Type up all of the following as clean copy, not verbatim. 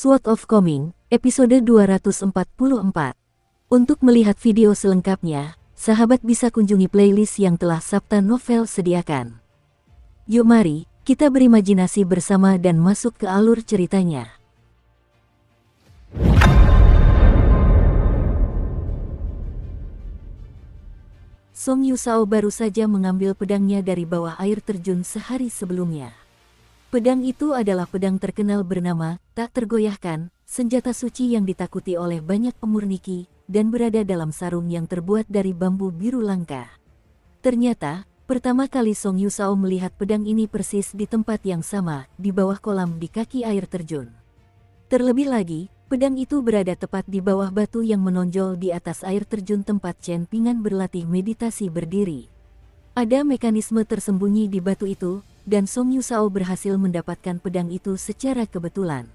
Sword of Coming, episode 244. Untuk melihat video selengkapnya, sahabat bisa kunjungi playlist yang telah Sabta Novel sediakan. Yuk mari, kita berimajinasi bersama dan masuk ke alur ceritanya. Song Yusao baru saja mengambil pedangnya dari bawah air terjun sehari sebelumnya. Pedang itu adalah pedang terkenal bernama Tak Tergoyahkan, senjata suci yang ditakuti oleh banyak pemurniki, dan berada dalam sarung yang terbuat dari bambu biru langka. Ternyata, pertama kali Song Yusao melihat pedang ini persis di tempat yang sama, di bawah kolam di kaki air terjun. Terlebih lagi, pedang itu berada tepat di bawah batu yang menonjol di atas air terjun tempat Chen Pingan berlatih meditasi berdiri. Ada mekanisme tersembunyi di batu itu, dan Song Yusao berhasil mendapatkan pedang itu secara kebetulan.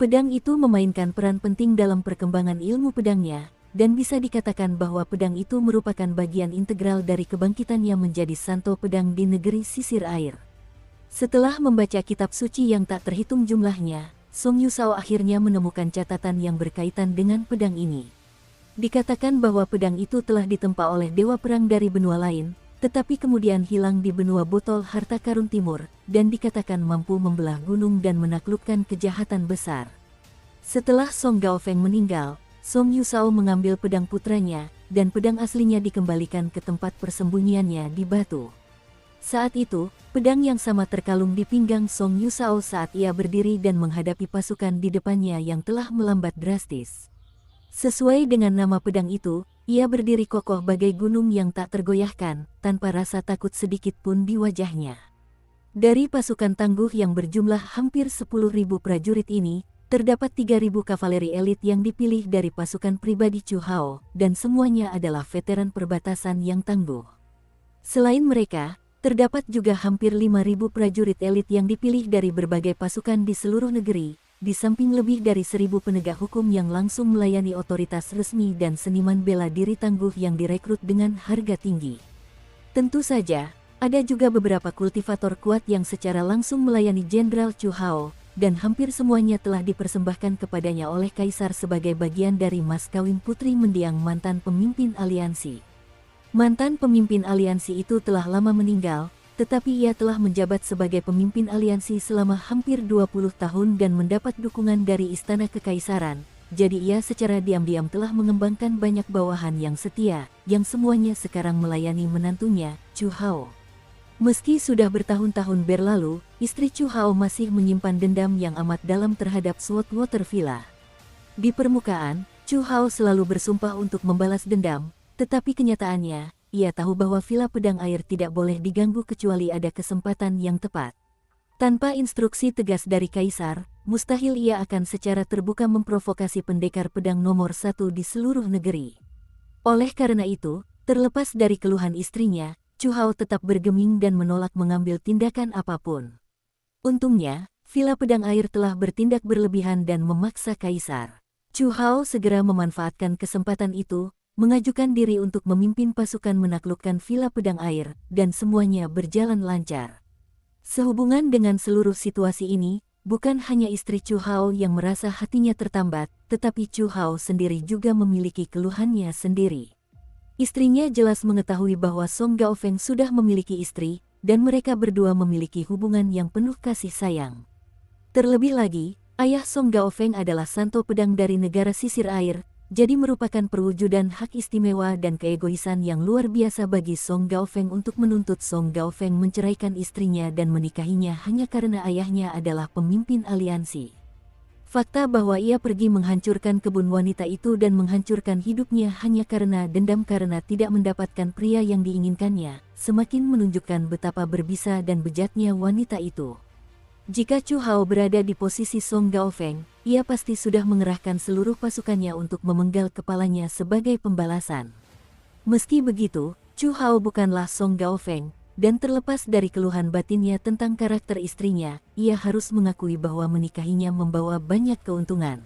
Pedang itu memainkan peran penting dalam perkembangan ilmu pedangnya, dan bisa dikatakan bahwa pedang itu merupakan bagian integral dari kebangkitannya menjadi santo pedang di negeri sisir air. Setelah membaca kitab suci yang tak terhitung jumlahnya, Song Yusao akhirnya menemukan catatan yang berkaitan dengan pedang ini. Dikatakan bahwa pedang itu telah ditempa oleh dewa perang dari benua lain, tetapi kemudian hilang di benua botol harta karun timur, dan dikatakan mampu membelah gunung dan menaklukkan kejahatan besar. Setelah Song Gaofeng meninggal, Song Yusao mengambil pedang putranya, dan pedang aslinya dikembalikan ke tempat persembunyiannya di batu. Saat itu, pedang yang sama terkalung di pinggang Song Yusao saat ia berdiri dan menghadapi pasukan di depannya yang telah melambat drastis. Sesuai dengan nama pedang itu, ia berdiri kokoh bagai gunung yang tak tergoyahkan, tanpa rasa takut sedikit pun di wajahnya. Dari pasukan tangguh yang berjumlah hampir 10.000 prajurit ini, terdapat 3.000 kavaleri elit yang dipilih dari pasukan pribadi Chu Hao, dan semuanya adalah veteran perbatasan yang tangguh. Selain mereka, terdapat juga hampir 5.000 prajurit elit yang dipilih dari berbagai pasukan di seluruh negeri, di samping lebih dari 1.000 penegak hukum yang langsung melayani otoritas resmi dan seniman bela diri tangguh yang direkrut dengan harga tinggi. Tentu saja, ada juga beberapa kultivator kuat yang secara langsung melayani Jenderal Chu Hao, dan hampir semuanya telah dipersembahkan kepadanya oleh Kaisar sebagai bagian dari mas kawin putri mendiang mantan pemimpin aliansi. Mantan pemimpin aliansi itu telah lama meninggal, tetapi ia telah menjabat sebagai pemimpin aliansi selama hampir 20 tahun dan mendapat dukungan dari istana kekaisaran, jadi ia secara diam-diam telah mengembangkan banyak bawahan yang setia, yang semuanya sekarang melayani menantunya, Chu Hao. Meski sudah bertahun-tahun berlalu, istri Chu Hao masih menyimpan dendam yang amat dalam terhadap Sweetwater Villa. Di permukaan, Chu Hao selalu bersumpah untuk membalas dendam, tetapi kenyataannya, ia tahu bahwa villa pedang air tidak boleh diganggu kecuali ada kesempatan yang tepat. Tanpa instruksi tegas dari Kaisar, mustahil ia akan secara terbuka memprovokasi pendekar pedang nomor 1 di seluruh negeri. Oleh karena itu, terlepas dari keluhan istrinya, Chu Hao tetap bergeming dan menolak mengambil tindakan apapun. Untungnya, villa pedang air telah bertindak berlebihan dan memaksa Kaisar. Chu Hao segera memanfaatkan kesempatan itu, mengajukan diri untuk memimpin pasukan menaklukkan villa pedang air, dan semuanya berjalan lancar. Sehubungan dengan seluruh situasi ini, bukan hanya istri Chu Hao yang merasa hatinya tertambat, tetapi Chu Hao sendiri juga memiliki keluhannya sendiri. Istrinya jelas mengetahui bahwa Song Gaofeng sudah memiliki istri, dan mereka berdua memiliki hubungan yang penuh kasih sayang. Terlebih lagi, ayah Song Gaofeng adalah santo pedang dari negara sisir air, jadi merupakan perwujudan hak istimewa dan keegoisan yang luar biasa bagi Song Gaofeng untuk menuntut Song Gaofeng menceraikan istrinya dan menikahinya hanya karena ayahnya adalah pemimpin aliansi. Fakta bahwa ia pergi menghancurkan kebun wanita itu dan menghancurkan hidupnya hanya karena dendam karena tidak mendapatkan pria yang diinginkannya, semakin menunjukkan betapa berbisa dan bejatnya wanita itu. Jika Chu Hao berada di posisi Song Gaofeng, ia pasti sudah mengerahkan seluruh pasukannya untuk memenggal kepalanya sebagai pembalasan. Meski begitu, Chu Hao bukanlah Song Gaofeng, dan terlepas dari keluhan batinnya tentang karakter istrinya, ia harus mengakui bahwa menikahinya membawa banyak keuntungan.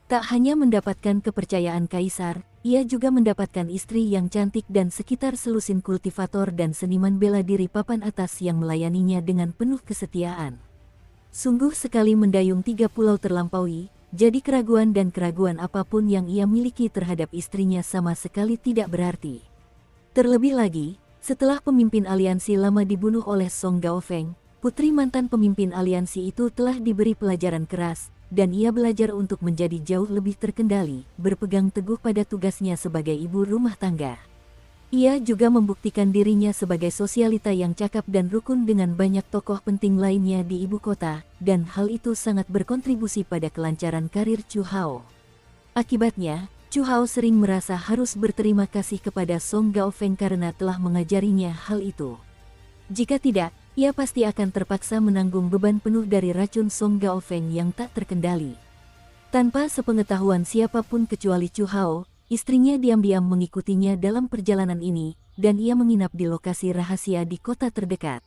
Tak hanya mendapatkan kepercayaan Kaisar, ia juga mendapatkan istri yang cantik dan sekitar selusin kultivator dan seniman bela diri papan atas yang melayaninya dengan penuh kesetiaan. Sungguh sekali mendayung 3 pulau terlampaui, jadi keraguan dan keraguan apapun yang ia miliki terhadap istrinya sama sekali tidak berarti. Terlebih lagi, setelah pemimpin aliansi lama dibunuh oleh Song Gaofeng, putri mantan pemimpin aliansi itu telah diberi pelajaran keras, dan ia belajar untuk menjadi jauh lebih terkendali, berpegang teguh pada tugasnya sebagai ibu rumah tangga. Ia juga membuktikan dirinya sebagai sosialita yang cakap dan rukun dengan banyak tokoh penting lainnya di ibu kota, dan hal itu sangat berkontribusi pada kelancaran karir Chu Hao. Akibatnya, Chu Hao sering merasa harus berterima kasih kepada Song Gaofeng karena telah mengajarinya hal itu. Jika tidak, ia pasti akan terpaksa menanggung beban penuh dari racun Song Gaofeng yang tak terkendali. Tanpa sepengetahuan siapapun kecuali Chu Hao, istrinya diam-diam mengikutinya dalam perjalanan ini, dan ia menginap di lokasi rahasia di kota terdekat.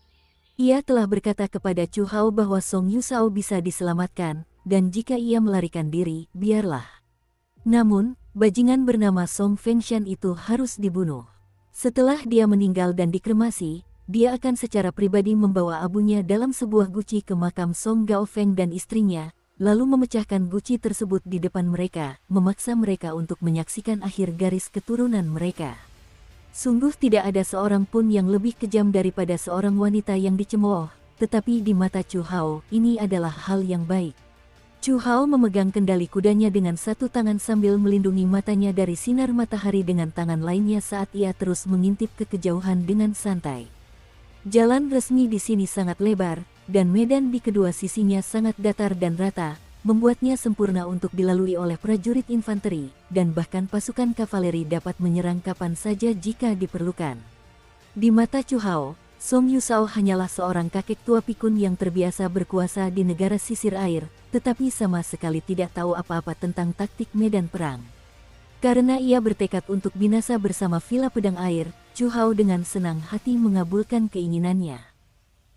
Ia telah berkata kepada Chu Hao bahwa Song Yusao bisa diselamatkan, dan jika ia melarikan diri, biarlah. Namun, bajingan bernama Song Fengshan itu harus dibunuh. Setelah dia meninggal dan dikremasi, dia akan secara pribadi membawa abunya dalam sebuah guci ke makam Song Gaofeng dan istrinya, lalu memecahkan guci tersebut di depan mereka, memaksa mereka untuk menyaksikan akhir garis keturunan mereka. Sungguh tidak ada seorang pun yang lebih kejam daripada seorang wanita yang dicemooh, tetapi di mata Chu Hao, ini adalah hal yang baik. Chu Hao memegang kendali kudanya dengan satu tangan sambil melindungi matanya dari sinar matahari dengan tangan lainnya saat ia terus mengintip ke kejauhan dengan santai. Jalan resmi di sini sangat lebar, dan medan di kedua sisinya sangat datar dan rata, membuatnya sempurna untuk dilalui oleh prajurit infanteri, dan bahkan pasukan kavaleri dapat menyerang kapan saja jika diperlukan. Di mata Chu Hao, Song Yusao hanyalah seorang kakek tua pikun yang terbiasa berkuasa di negara sisir air, tetapi sama sekali tidak tahu apa-apa tentang taktik medan perang. Karena ia bertekad untuk binasa bersama Villa Pedang Air, Chu Hao dengan senang hati mengabulkan keinginannya.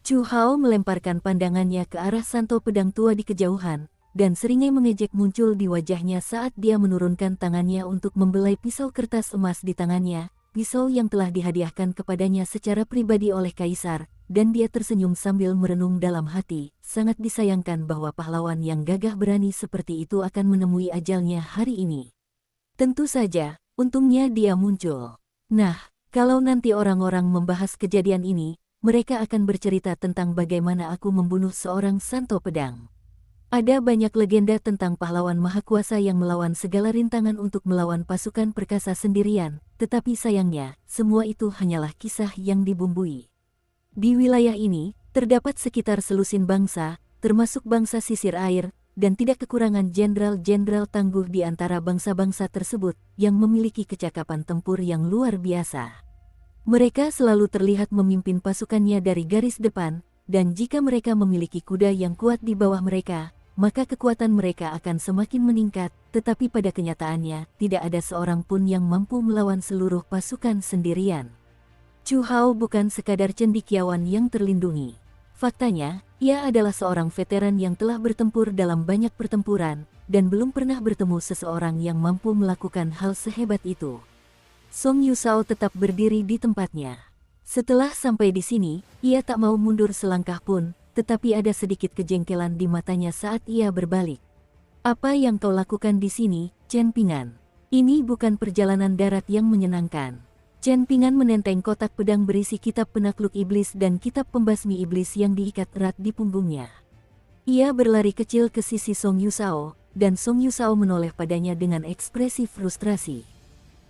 Chu Hao melemparkan pandangannya ke arah santo pedang tua di kejauhan, dan seringai mengejek muncul di wajahnya saat dia menurunkan tangannya untuk membelai pisau kertas emas di tangannya, pisau yang telah dihadiahkan kepadanya secara pribadi oleh Kaisar, dan dia tersenyum sambil merenung dalam hati, sangat disayangkan bahwa pahlawan yang gagah berani seperti itu akan menemui ajalnya hari ini. Tentu saja, untungnya dia muncul. Nah, kalau nanti orang-orang membahas kejadian ini, mereka akan bercerita tentang bagaimana aku membunuh seorang santo pedang. Ada banyak legenda tentang pahlawan maha kuasa yang melawan segala rintangan untuk melawan pasukan perkasa sendirian, tetapi sayangnya, semua itu hanyalah kisah yang dibumbui. Di wilayah ini, terdapat sekitar selusin bangsa, termasuk bangsa sisir air, dan tidak kekurangan jenderal-jenderal tangguh di antara bangsa-bangsa tersebut, yang memiliki kecakapan tempur yang luar biasa. Mereka selalu terlihat memimpin pasukannya dari garis depan, dan jika mereka memiliki kuda yang kuat di bawah mereka, maka kekuatan mereka akan semakin meningkat, tetapi pada kenyataannya, tidak ada seorang pun yang mampu melawan seluruh pasukan sendirian. Chu Hao bukan sekadar cendekiawan yang terlindungi. Faktanya, ia adalah seorang veteran yang telah bertempur dalam banyak pertempuran, dan belum pernah bertemu seseorang yang mampu melakukan hal sehebat itu. Song Yusao tetap berdiri di tempatnya. Setelah sampai di sini, ia tak mau mundur selangkah pun, tetapi ada sedikit kejengkelan di matanya saat ia berbalik. Apa yang kau lakukan di sini, Chen Pingan? Ini bukan perjalanan darat yang menyenangkan. Chen Pingan menenteng kotak pedang berisi kitab penakluk iblis dan kitab pembasmi iblis yang diikat erat di punggungnya. Ia berlari kecil ke sisi Song Yusao, dan Song Yusao menoleh padanya dengan ekspresi frustrasi.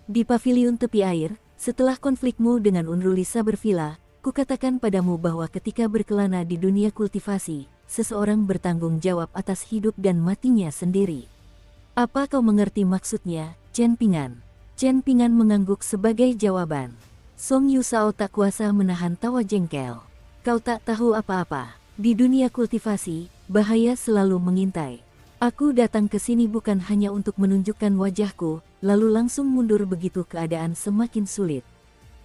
Di paviliun tepi air, setelah konflikmu dengan Unruli Saber Villa, kukatakan padamu bahwa ketika berkelana di dunia kultivasi, seseorang bertanggung jawab atas hidup dan matinya sendiri. Apa kau mengerti maksudnya, Chen Pingan? Chen Pingan mengangguk sebagai jawaban. Song Yusao tak kuasa menahan tawa jengkel. Kau tak tahu apa-apa. Di dunia kultivasi, bahaya selalu mengintai. Aku datang ke sini bukan hanya untuk menunjukkan wajahku, lalu langsung mundur begitu keadaan semakin sulit.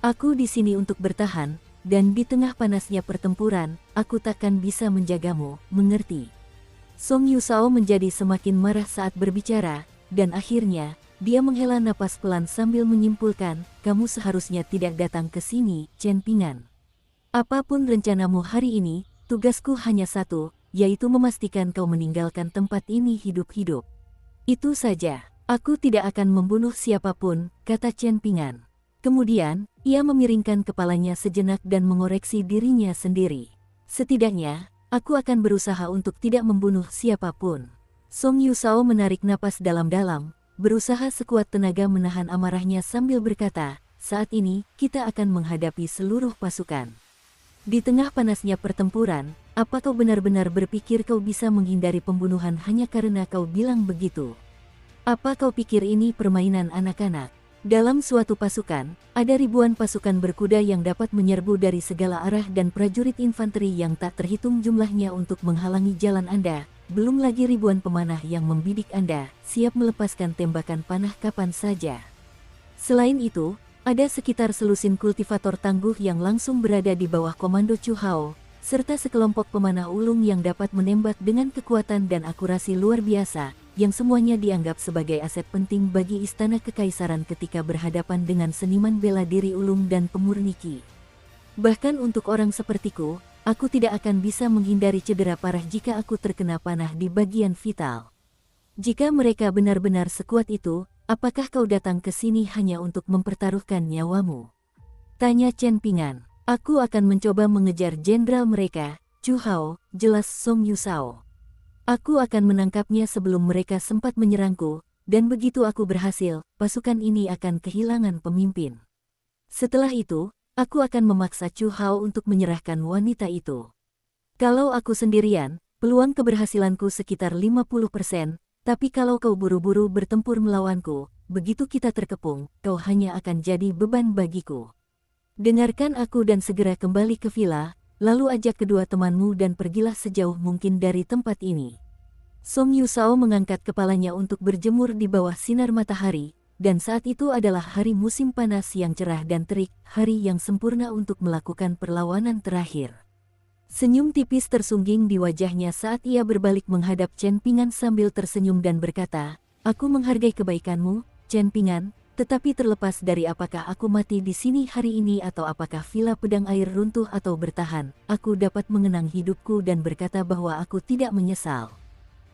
Aku di sini untuk bertahan, dan di tengah panasnya pertempuran, aku takkan bisa menjagamu, mengerti? Song Yusao menjadi semakin marah saat berbicara, dan akhirnya, dia menghela napas pelan sambil menyimpulkan, kamu seharusnya tidak datang ke sini, Chen Pingan. Apapun rencanamu hari ini, tugasku hanya satu, yaitu memastikan kau meninggalkan tempat ini hidup-hidup. Itu saja. Aku tidak akan membunuh siapapun, kata Chen Pingan. Kemudian, ia memiringkan kepalanya sejenak dan mengoreksi dirinya sendiri. Setidaknya, aku akan berusaha untuk tidak membunuh siapapun. Song Yusao menarik napas dalam-dalam, berusaha sekuat tenaga menahan amarahnya sambil berkata, saat ini, kita akan menghadapi seluruh pasukan. Di tengah panasnya pertempuran, apa kau benar-benar berpikir kau bisa menghindari pembunuhan hanya karena kau bilang begitu? Apa kau pikir ini permainan anak-anak? Dalam suatu pasukan, ada ribuan pasukan berkuda yang dapat menyerbu dari segala arah dan prajurit infanteri yang tak terhitung jumlahnya untuk menghalangi jalan Anda, belum lagi ribuan pemanah yang membidik Anda, siap melepaskan tembakan panah kapan saja. Selain itu, ada sekitar selusin kultivator tangguh yang langsung berada di bawah komando Chu Hao, serta sekelompok pemanah ulung yang dapat menembak dengan kekuatan dan akurasi luar biasa, yang semuanya dianggap sebagai aset penting bagi istana kekaisaran ketika berhadapan dengan seniman bela diri ulung dan pemurni Qi. Bahkan untuk orang sepertiku, aku tidak akan bisa menghindari cedera parah jika aku terkena panah di bagian vital. Jika mereka benar-benar sekuat itu, apakah kau datang ke sini hanya untuk mempertaruhkan nyawamu? Tanya Chen Pingan. Aku akan mencoba mengejar jenderal mereka, Chu Hao, jelas Song Yusao. Aku akan menangkapnya sebelum mereka sempat menyerangku, dan begitu aku berhasil, pasukan ini akan kehilangan pemimpin. Setelah itu, aku akan memaksa Chu Hao untuk menyerahkan wanita itu. Kalau aku sendirian, peluang keberhasilanku sekitar 50%, tapi kalau kau buru-buru bertempur melawanku, begitu kita terkepung, kau hanya akan jadi beban bagiku. Dengarkan aku dan segera kembali ke villa, lalu ajak kedua temanmu dan pergilah sejauh mungkin dari tempat ini. Song Yusao mengangkat kepalanya untuk berjemur di bawah sinar matahari, dan saat itu adalah hari musim panas yang cerah dan terik, hari yang sempurna untuk melakukan perlawanan terakhir. Senyum tipis tersungging di wajahnya saat ia berbalik menghadap Chen Pingan sambil tersenyum dan berkata, aku menghargai kebaikanmu, Chen Pingan, tetapi terlepas dari apakah aku mati di sini hari ini atau apakah villa pedang air runtuh atau bertahan, aku dapat mengenang hidupku dan berkata bahwa aku tidak menyesal.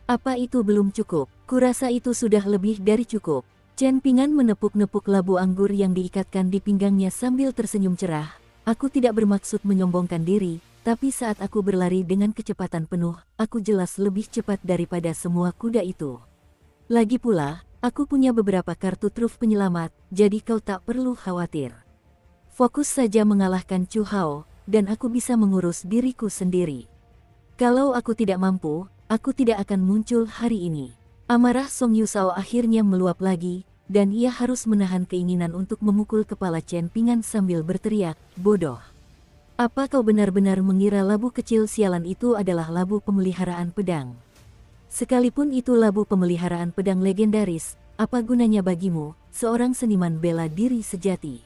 Apa itu belum cukup? Kurasa itu sudah lebih dari cukup. Chen Pingan menepuk-nepuk labu anggur yang diikatkan di pinggangnya sambil tersenyum cerah. Aku tidak bermaksud menyombongkan diri, tapi saat aku berlari dengan kecepatan penuh, aku jelas lebih cepat daripada semua kuda itu. Lagi pula, aku punya beberapa kartu truf penyelamat, jadi kau tak perlu khawatir. Fokus saja mengalahkan Chu Hao, dan aku bisa mengurus diriku sendiri. Kalau aku tidak mampu, aku tidak akan muncul hari ini. Amarah Song Yusao akhirnya meluap lagi, dan ia harus menahan keinginan untuk memukul kepala Chen Pingan sambil berteriak, bodoh. Apa kau benar-benar mengira labu kecil sialan itu adalah labu pemeliharaan pedang? Sekalipun itu labu pemeliharaan pedang legendaris, apa gunanya bagimu, seorang seniman bela diri sejati?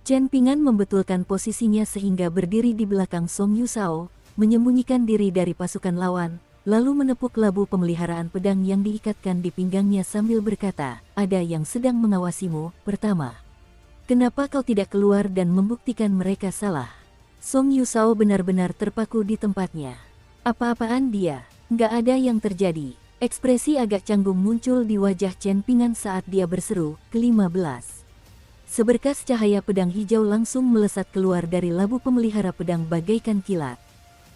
Chen Pingan membetulkan posisinya sehingga berdiri di belakang Song Yusao, menyembunyikan diri dari pasukan lawan, lalu menepuk labu pemeliharaan pedang yang diikatkan di pinggangnya sambil berkata, ada yang sedang mengawasimu. Pertama, kenapa kau tidak keluar dan membuktikan mereka salah? Song Yusao benar-benar terpaku di tempatnya. Apa-apaan dia? Nggak ada yang terjadi. Ekspresi agak canggung muncul di wajah Chen Pingan saat dia berseru, ke-15. Seberkas cahaya pedang hijau langsung melesat keluar dari labu pemelihara pedang bagaikan kilat.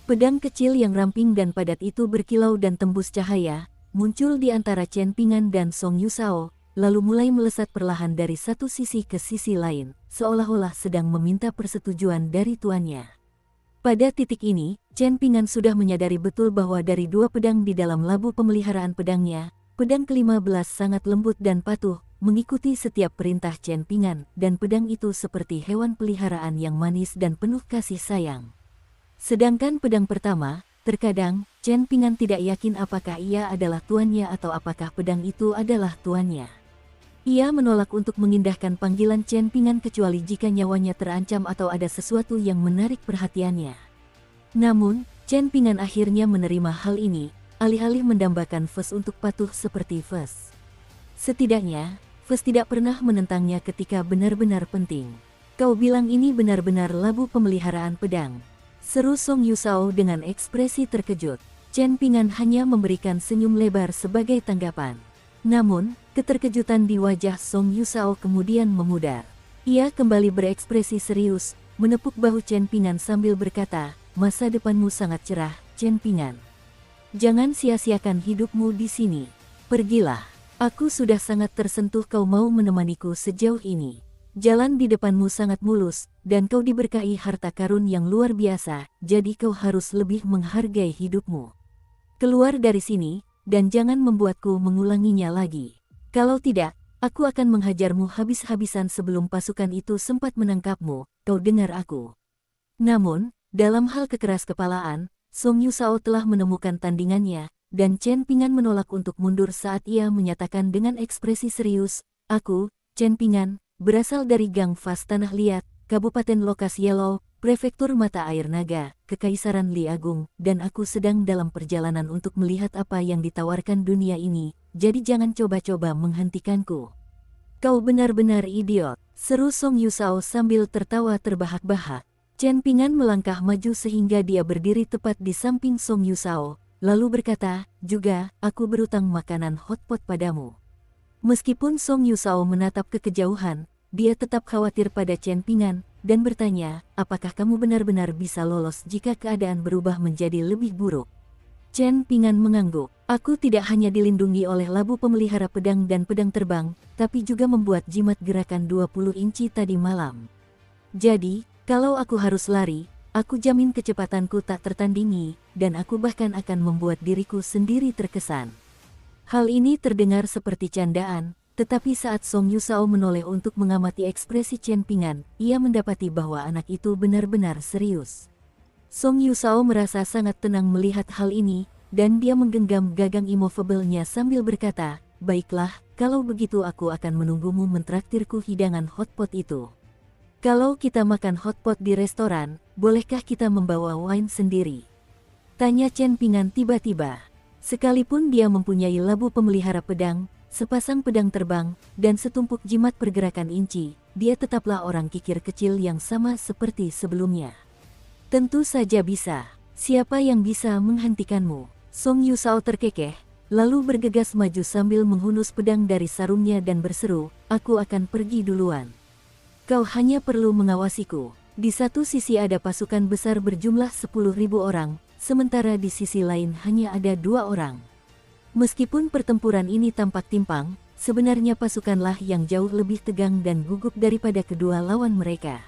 Pedang kecil yang ramping dan padat itu berkilau dan tembus cahaya, muncul di antara Chen Pingan dan Song Yusao, lalu mulai melesat perlahan dari satu sisi ke sisi lain, seolah-olah sedang meminta persetujuan dari tuannya. Pada titik ini, Chen Pingan sudah menyadari betul bahwa dari dua pedang di dalam labu pemeliharaan pedangnya, pedang ke-15 sangat lembut dan patuh, mengikuti setiap perintah Chen Pingan, dan pedang itu seperti hewan peliharaan yang manis dan penuh kasih sayang. Sedangkan pedang pertama, terkadang, Chen Pingan tidak yakin apakah ia adalah tuannya atau apakah pedang itu adalah tuannya. Ia menolak untuk mengindahkan panggilan Chen Pingan kecuali jika nyawanya terancam atau ada sesuatu yang menarik perhatiannya. Namun, Chen Pingan akhirnya menerima hal ini, alih-alih mendambakan Fes untuk patuh seperti Fes. Setidaknya, Fes tidak pernah menentangnya ketika benar-benar penting. Kau bilang ini benar-benar labu pemeliharaan pedang? Seru Song Yusao dengan ekspresi terkejut. Chen Pingan hanya memberikan senyum lebar sebagai tanggapan. Namun, keterkejutan di wajah Song Yusao kemudian memudar. Ia kembali berekspresi serius, menepuk bahu Chen Pingan sambil berkata, "Masa depanmu sangat cerah, Chen Pingan. Jangan sia-siakan hidupmu di sini. Pergilah. Aku sudah sangat tersentuh kau mau menemaniku sejauh ini. Jalan di depanmu sangat mulus, dan kau diberkahi harta karun yang luar biasa, jadi kau harus lebih menghargai hidupmu. Keluar dari sini, dan jangan membuatku mengulanginya lagi. Kalau tidak, aku akan menghajarmu habis-habisan sebelum pasukan itu sempat menangkapmu, kau dengar aku." Namun, dalam hal kekeras-kepalaan, Song Yusao telah menemukan tandingannya, dan Chen Pingan menolak untuk mundur saat ia menyatakan dengan ekspresi serius, "Aku, Chen Pingan, berasal dari Gang Fas Tanah Liat, Kabupaten Lokas Yellow, Prefektur Mata Air Naga, Kekaisaran Li Agung, dan aku sedang dalam perjalanan untuk melihat apa yang ditawarkan dunia ini, jadi jangan coba-coba menghentikanku." "Kau benar-benar idiot," seru Song Yusao sambil tertawa terbahak-bahak. Chen Pingan melangkah maju sehingga dia berdiri tepat di samping Song Yusao, lalu berkata, "Juga, aku berutang makanan hotpot padamu." Meskipun Song Yusao menatap ke kejauhan, dia tetap khawatir pada Chen Pingan, dan bertanya, "Apakah kamu benar-benar bisa lolos jika keadaan berubah menjadi lebih buruk?" Chen Pingan mengangguk, "Aku tidak hanya dilindungi oleh labu pemelihara pedang dan pedang terbang, tapi juga membuat jimat gerakan 20 inci tadi malam. Jadi, kalau aku harus lari, aku jamin kecepatanku tak tertandingi, dan aku bahkan akan membuat diriku sendiri terkesan." Hal ini terdengar seperti candaan, tetapi saat Song Yusao menoleh untuk mengamati ekspresi Chen Pingan, ia mendapati bahwa anak itu benar-benar serius. Song Yusao merasa sangat tenang melihat hal ini, dan dia menggenggam gagang immovable-nya sambil berkata, "Baiklah, kalau begitu aku akan menunggumu mentraktirku hidangan hotpot itu. Kalau kita makan hotpot di restoran, bolehkah kita membawa wine sendiri?" tanya Chen Pingan tiba-tiba. Sekalipun dia mempunyai labu pemelihara pedang, sepasang pedang terbang, dan setumpuk jimat pergerakan inci, dia tetaplah orang kikir kecil yang sama seperti sebelumnya. "Tentu saja bisa. Siapa yang bisa menghentikanmu?" Song Yusao terkekeh, lalu bergegas maju sambil menghunus pedang dari sarungnya dan berseru, "Aku akan pergi duluan. Kau hanya perlu mengawasiku." Di satu sisi ada pasukan besar berjumlah 10.000 orang, sementara di sisi lain hanya ada 2 orang. Meskipun pertempuran ini tampak timpang, sebenarnya pasukanlah yang jauh lebih tegang dan gugup daripada kedua lawan mereka.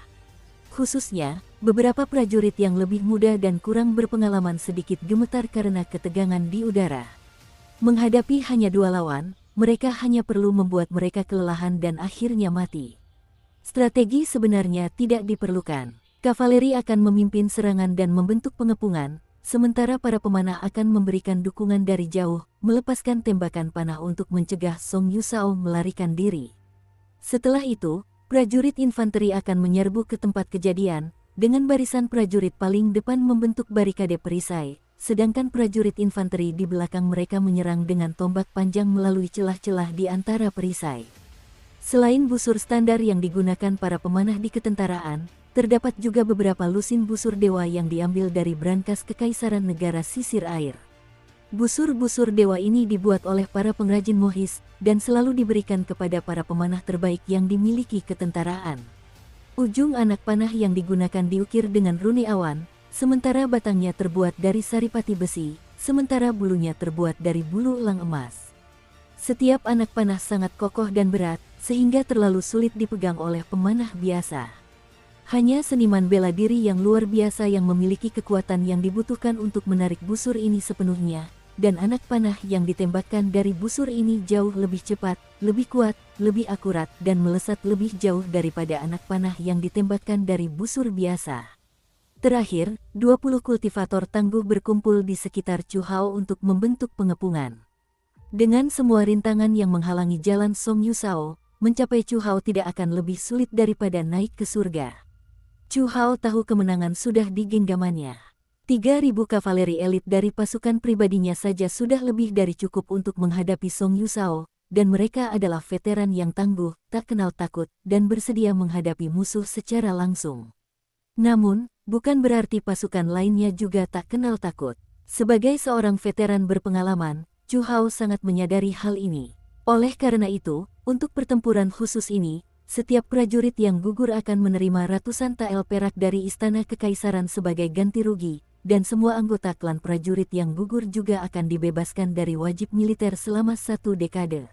Khususnya, beberapa prajurit yang lebih muda dan kurang berpengalaman sedikit gemetar karena ketegangan di udara. Menghadapi hanya 2 lawan, mereka hanya perlu membuat mereka kelelahan dan akhirnya mati. Strategi sebenarnya tidak diperlukan. Kavaleri akan memimpin serangan dan membentuk pengepungan, sementara para pemanah akan memberikan dukungan dari jauh, melepaskan tembakan panah untuk mencegah Song Yusao melarikan diri. Setelah itu, prajurit infanteri akan menyerbu ke tempat kejadian, dengan barisan prajurit paling depan membentuk barikade perisai, sedangkan prajurit infanteri di belakang mereka menyerang dengan tombak panjang melalui celah-celah di antara perisai. Selain busur standar yang digunakan para pemanah di ketentaraan, terdapat juga beberapa lusin busur dewa yang diambil dari brankas kekaisaran negara sisir air. Busur-busur dewa ini dibuat oleh para pengrajin mohis, dan selalu diberikan kepada para pemanah terbaik yang dimiliki ketentaraan. Ujung anak panah yang digunakan diukir dengan rune awan, sementara batangnya terbuat dari saripati besi, sementara bulunya terbuat dari bulu elang emas. Setiap anak panah sangat kokoh dan berat, sehingga terlalu sulit dipegang oleh pemanah biasa. Hanya seniman bela diri yang luar biasa yang memiliki kekuatan yang dibutuhkan untuk menarik busur ini sepenuhnya, dan anak panah yang ditembakkan dari busur ini jauh lebih cepat, lebih kuat, lebih akurat, dan melesat lebih jauh daripada anak panah yang ditembakkan dari busur biasa. Terakhir, 20 kultivator tangguh berkumpul di sekitar Chu Hao untuk membentuk pengepungan. Dengan semua rintangan yang menghalangi jalan Song Yusao, mencapai Chu Hao tidak akan lebih sulit daripada naik ke surga. Chu Hao tahu kemenangan sudah di genggamannya. 3.000 kavaleri elit dari pasukan pribadinya saja sudah lebih dari cukup untuk menghadapi Song Yusao, dan mereka adalah veteran yang tangguh, tak kenal takut, dan bersedia menghadapi musuh secara langsung. Namun, bukan berarti pasukan lainnya juga tak kenal takut. Sebagai seorang veteran berpengalaman, Chu Hao sangat menyadari hal ini. Oleh karena itu, untuk pertempuran khusus ini, setiap prajurit yang gugur akan menerima ratusan tael perak dari Istana Kekaisaran sebagai ganti rugi, dan semua anggota klan prajurit yang gugur juga akan dibebaskan dari wajib militer selama 1 dekade.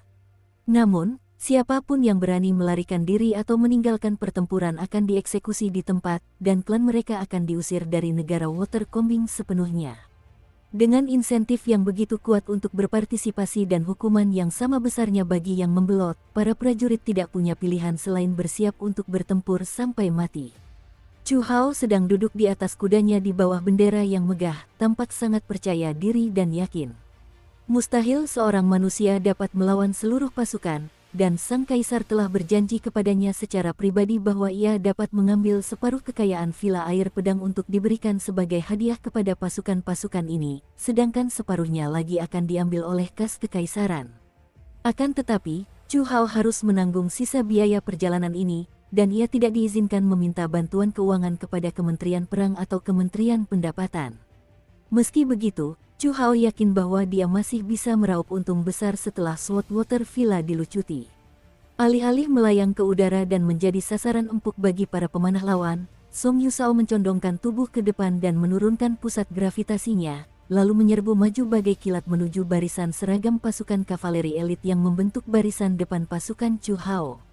Namun, siapapun yang berani melarikan diri atau meninggalkan pertempuran akan dieksekusi di tempat, dan klan mereka akan diusir dari negara Watercombing sepenuhnya. Dengan insentif yang begitu kuat untuk berpartisipasi dan hukuman yang sama besarnya bagi yang membelot, para prajurit tidak punya pilihan selain bersiap untuk bertempur sampai mati. Chu Hao sedang duduk di atas kudanya di bawah bendera yang megah, tampak sangat percaya diri dan yakin. Mustahil seorang manusia dapat melawan seluruh pasukan, dan sang kaisar telah berjanji kepadanya secara pribadi bahwa ia dapat mengambil separuh kekayaan Villa Air Pedang untuk diberikan sebagai hadiah kepada pasukan-pasukan ini, sedangkan separuhnya lagi akan diambil oleh kas kekaisaran. Akan tetapi, Chu Hao harus menanggung sisa biaya perjalanan ini, dan ia tidak diizinkan meminta bantuan keuangan kepada Kementerian Perang atau Kementerian Pendapatan. Meski begitu, Chu Hao yakin bahwa dia masih bisa meraup untung besar setelah Sweetwater Villa dilucuti. Alih-alih melayang ke udara dan menjadi sasaran empuk bagi para pemanah lawan, Song Yusao mencondongkan tubuh ke depan dan menurunkan pusat gravitasinya, lalu menyerbu maju bagai kilat menuju barisan seragam pasukan kavaleri elit yang membentuk barisan depan pasukan Chu Hao.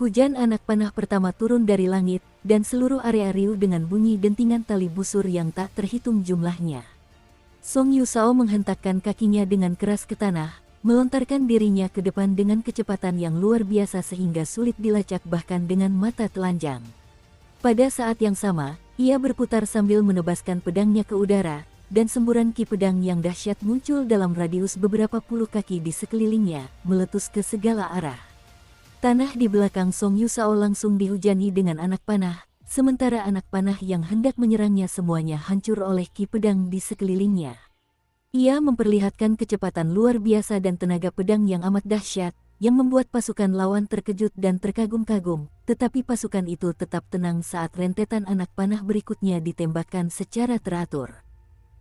Hujan anak panah pertama turun dari langit, dan seluruh area riuh dengan bunyi dentingan tali busur yang tak terhitung jumlahnya. Song Yusao menghentakkan kakinya dengan keras ke tanah, melontarkan dirinya ke depan dengan kecepatan yang luar biasa sehingga sulit dilacak bahkan dengan mata telanjang. Pada saat yang sama, ia berputar sambil menebaskan pedangnya ke udara, dan semburan ki pedang yang dahsyat muncul dalam radius beberapa puluh kaki di sekelilingnya, meletus ke segala arah. Tanah di belakang Song Yusao langsung dihujani dengan anak panah, sementara anak panah yang hendak menyerangnya semuanya hancur oleh ki pedang di sekelilingnya. Ia memperlihatkan kecepatan luar biasa dan tenaga pedang yang amat dahsyat, yang membuat pasukan lawan terkejut dan terkagum-kagum, tetapi pasukan itu tetap tenang saat rentetan anak panah berikutnya ditembakkan secara teratur.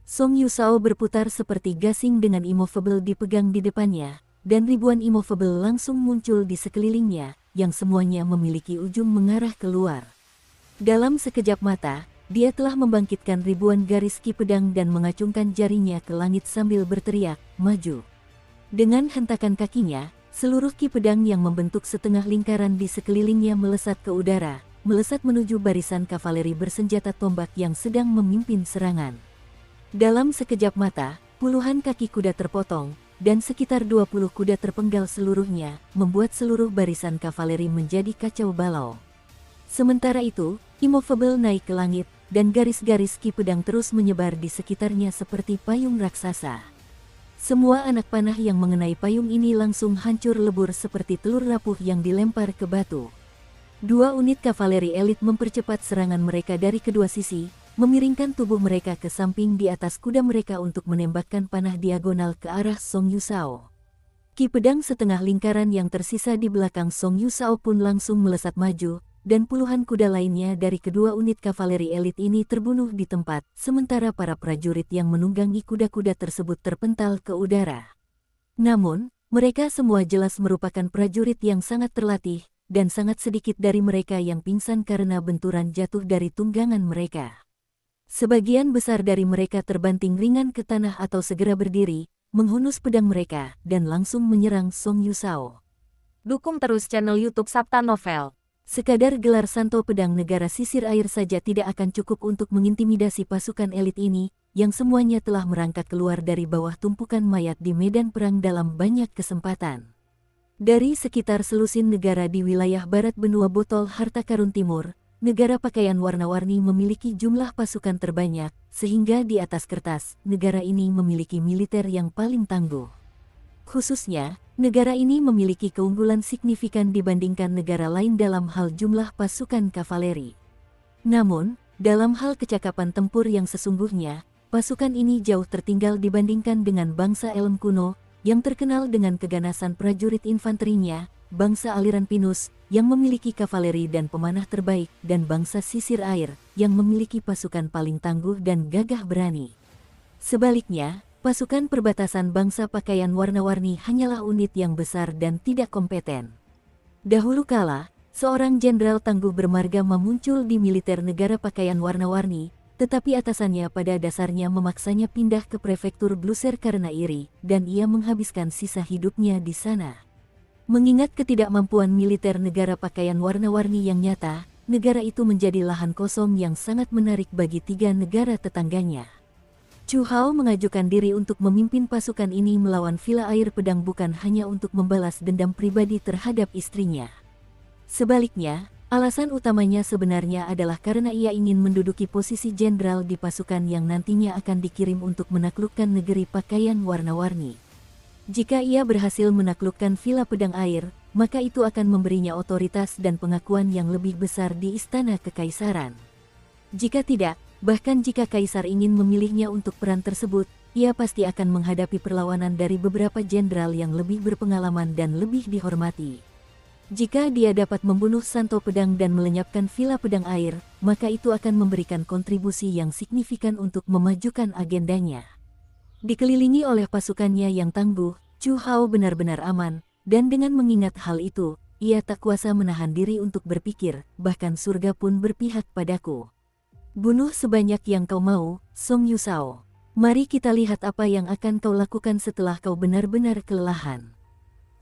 Song Yusao berputar seperti gasing dengan immovable dipegang di depannya, dan ribuan immovable langsung muncul di sekelilingnya, yang semuanya memiliki ujung mengarah keluar. Dalam sekejap mata, dia telah membangkitkan ribuan garis ki pedang dan mengacungkan jarinya ke langit sambil berteriak, "Maju!" Dengan hentakan kakinya, seluruh ki pedang yang membentuk setengah lingkaran di sekelilingnya melesat ke udara, melesat menuju barisan kavaleri bersenjata tombak yang sedang memimpin serangan. Dalam sekejap mata, puluhan kaki kuda terpotong, dan sekitar 20 kuda terpenggal seluruhnya, membuat seluruh barisan kavaleri menjadi kacau balau. Sementara itu, immovable naik ke langit, dan garis-garis ki pedang terus menyebar di sekitarnya seperti payung raksasa. Semua anak panah yang mengenai payung ini langsung hancur lebur seperti telur rapuh yang dilempar ke batu. 2 unit kavaleri elit mempercepat serangan mereka dari kedua sisi, memiringkan tubuh mereka ke samping di atas kuda mereka untuk menembakkan panah diagonal ke arah Song Yusao. Ki pedang setengah lingkaran yang tersisa di belakang Song Yusao pun langsung melesat maju, dan puluhan kuda lainnya dari kedua unit kavaleri elit ini terbunuh di tempat, sementara para prajurit yang menunggangi kuda-kuda tersebut terpental ke udara. Namun, mereka semua jelas merupakan prajurit yang sangat terlatih, dan sangat sedikit dari mereka yang pingsan karena benturan jatuh dari tunggangan mereka. Sebagian besar dari mereka terbanting ringan ke tanah atau segera berdiri, menghunus pedang mereka, dan langsung menyerang Song Yusao. Dukung terus channel YouTube Sabta Novel. Sekadar gelar Santo Pedang Negara Sisir Air saja tidak akan cukup untuk mengintimidasi pasukan elit ini, yang semuanya telah merangkak keluar dari bawah tumpukan mayat di medan perang dalam banyak kesempatan. Dari sekitar selusin negara di wilayah barat benua botol harta karun timur, negara pakaian warna-warni memiliki jumlah pasukan terbanyak, sehingga di atas kertas, negara ini memiliki militer yang paling tangguh. Khususnya, negara ini memiliki keunggulan signifikan dibandingkan negara lain dalam hal jumlah pasukan kavaleri. Namun, dalam hal kecakapan tempur yang sesungguhnya, pasukan ini jauh tertinggal dibandingkan dengan bangsa Elem kuno, yang terkenal dengan keganasan prajurit infanterinya, bangsa aliran Pinus, yang memiliki kavaleri dan pemanah terbaik, dan bangsa Sisir Air, yang memiliki pasukan paling tangguh dan gagah berani. Sebaliknya, pasukan perbatasan bangsa pakaian warna-warni hanyalah unit yang besar dan tidak kompeten. Dahulu kala, seorang jenderal tangguh bermarga muncul di militer negara pakaian warna-warni, tetapi atasannya pada dasarnya memaksanya pindah ke prefektur Blucher karena iri, dan ia menghabiskan sisa hidupnya di sana. Mengingat ketidakmampuan militer negara pakaian warna-warni yang nyata, negara itu menjadi lahan kosong yang sangat menarik bagi 3 negara tetangganya. Chu Hao mengajukan diri untuk memimpin pasukan ini melawan Villa Air Pedang bukan hanya untuk membalas dendam pribadi terhadap istrinya. Sebaliknya, alasan utamanya sebenarnya adalah karena ia ingin menduduki posisi jenderal di pasukan yang nantinya akan dikirim untuk menaklukkan negeri pakaian warna-warni. Jika ia berhasil menaklukkan Villa Pedang Air, maka itu akan memberinya otoritas dan pengakuan yang lebih besar di istana kekaisaran. Jika tidak, bahkan jika kaisar ingin memilihnya untuk peran tersebut, ia pasti akan menghadapi perlawanan dari beberapa jenderal yang lebih berpengalaman dan lebih dihormati. Jika dia dapat membunuh Santo Pedang dan melenyapkan Villa Pedang Air, maka itu akan memberikan kontribusi yang signifikan untuk memajukan agendanya. Dikelilingi oleh pasukannya yang tangguh, Chu Hao benar-benar aman, dan dengan mengingat hal itu, ia tak kuasa menahan diri untuk berpikir, bahkan surga pun berpihak padaku. Bunuh sebanyak yang kau mau, Song Yusao. Mari kita lihat apa yang akan kau lakukan setelah kau benar-benar kelelahan.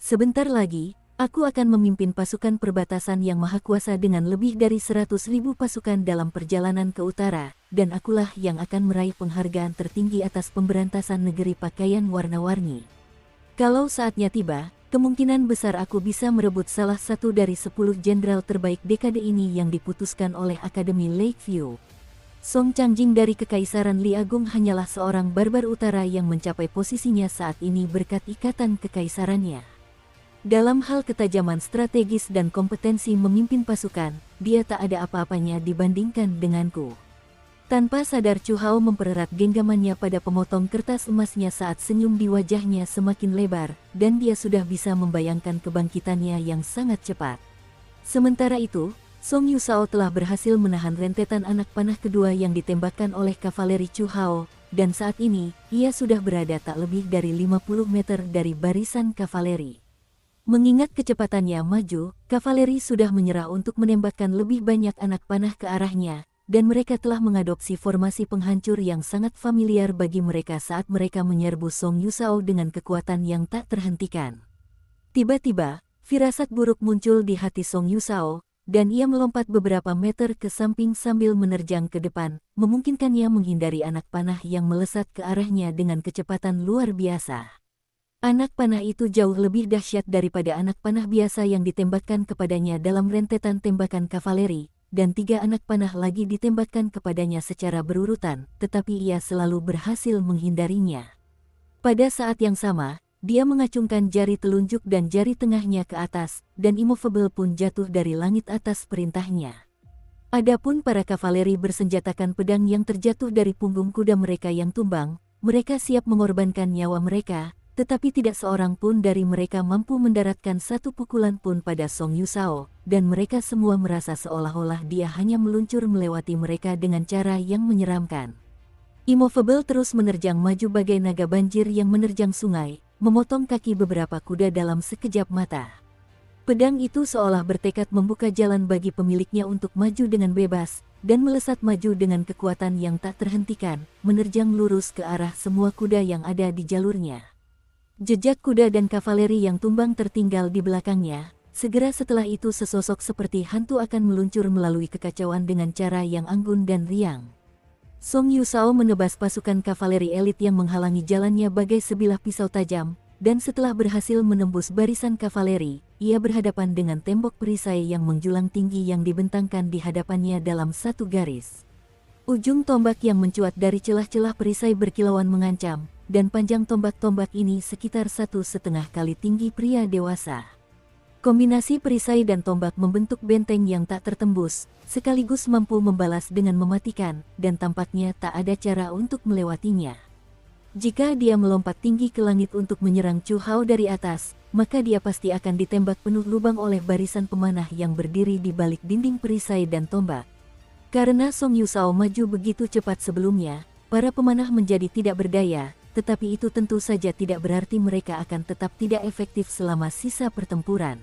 Sebentar lagi, aku akan memimpin pasukan perbatasan yang maha kuasa dengan lebih dari 100.000 pasukan dalam perjalanan ke utara, dan akulah yang akan meraih penghargaan tertinggi atas pemberantasan negeri pakaian warna-warni. Kalau saatnya tiba, kemungkinan besar aku bisa merebut salah satu dari 10 jenderal terbaik dekade ini yang diputuskan oleh Akademi Lakeview. Song Changjing dari Kekaisaran Li Agung hanyalah seorang barbar utara yang mencapai posisinya saat ini berkat ikatan kekaisarannya. Dalam hal ketajaman strategis dan kompetensi memimpin pasukan, dia tak ada apa-apanya dibandingkan denganku. Tanpa sadar Chu Hao mempererat genggamannya pada pemotong kertas emasnya saat senyum di wajahnya semakin lebar, dan dia sudah bisa membayangkan kebangkitannya yang sangat cepat. Sementara itu, Song Yusao telah berhasil menahan rentetan anak panah kedua yang ditembakkan oleh kavaleri Chu Hao, dan saat ini, ia sudah berada tak lebih dari 50 meter dari barisan kavaleri. Mengingat kecepatannya maju, kavaleri sudah menyerah untuk menembakkan lebih banyak anak panah ke arahnya, dan mereka telah mengadopsi formasi penghancur yang sangat familiar bagi mereka saat mereka menyerbu Song Yusao dengan kekuatan yang tak terhentikan. Tiba-tiba, firasat buruk muncul di hati Song Yusao, dan ia melompat beberapa meter ke samping sambil menerjang ke depan, memungkinkannya menghindari anak panah yang melesat ke arahnya dengan kecepatan luar biasa. Anak panah itu jauh lebih dahsyat daripada anak panah biasa yang ditembakkan kepadanya dalam rentetan tembakan kavaleri, dan 3 anak panah lagi ditembakkan kepadanya secara berurutan, tetapi ia selalu berhasil menghindarinya. Pada saat yang sama, dia mengacungkan jari telunjuk dan jari tengahnya ke atas, dan immovable pun jatuh dari langit atas perintahnya. Adapun para kavaleri bersenjatakan pedang yang terjatuh dari punggung kuda mereka yang tumbang, mereka siap mengorbankan nyawa mereka, tetapi tidak seorang pun dari mereka mampu mendaratkan satu pukulan pun pada Song Yusao, dan mereka semua merasa seolah-olah dia hanya meluncur melewati mereka dengan cara yang menyeramkan. Immovable terus menerjang maju bagai naga banjir yang menerjang sungai, memotong kaki beberapa kuda dalam sekejap mata. Pedang itu seolah bertekad membuka jalan bagi pemiliknya untuk maju dengan bebas, dan melesat maju dengan kekuatan yang tak terhentikan, menerjang lurus ke arah semua kuda yang ada di jalurnya. Jejak kuda dan kavaleri yang tumbang tertinggal di belakangnya. Segera setelah itu sesosok seperti hantu akan meluncur melalui kekacauan dengan cara yang anggun dan riang. Song Yusao menebas pasukan kavaleri elit yang menghalangi jalannya bagai sebilah pisau tajam, dan setelah berhasil menembus barisan kavaleri, ia berhadapan dengan tembok perisai yang menjulang tinggi yang dibentangkan di hadapannya dalam satu garis. Ujung tombak yang mencuat dari celah-celah perisai berkilauan mengancam, dan panjang tombak-tombak ini sekitar 1,5 kali tinggi pria dewasa. Kombinasi perisai dan tombak membentuk benteng yang tak tertembus, sekaligus mampu membalas dengan mematikan, dan tampaknya tak ada cara untuk melewatinya. Jika dia melompat tinggi ke langit untuk menyerang Chu Hao dari atas, maka dia pasti akan ditembak penuh lubang oleh barisan pemanah yang berdiri di balik dinding perisai dan tombak. Karena Song Yusao maju begitu cepat sebelumnya, para pemanah menjadi tidak berdaya, tetapi itu tentu saja tidak berarti mereka akan tetap tidak efektif selama sisa pertempuran.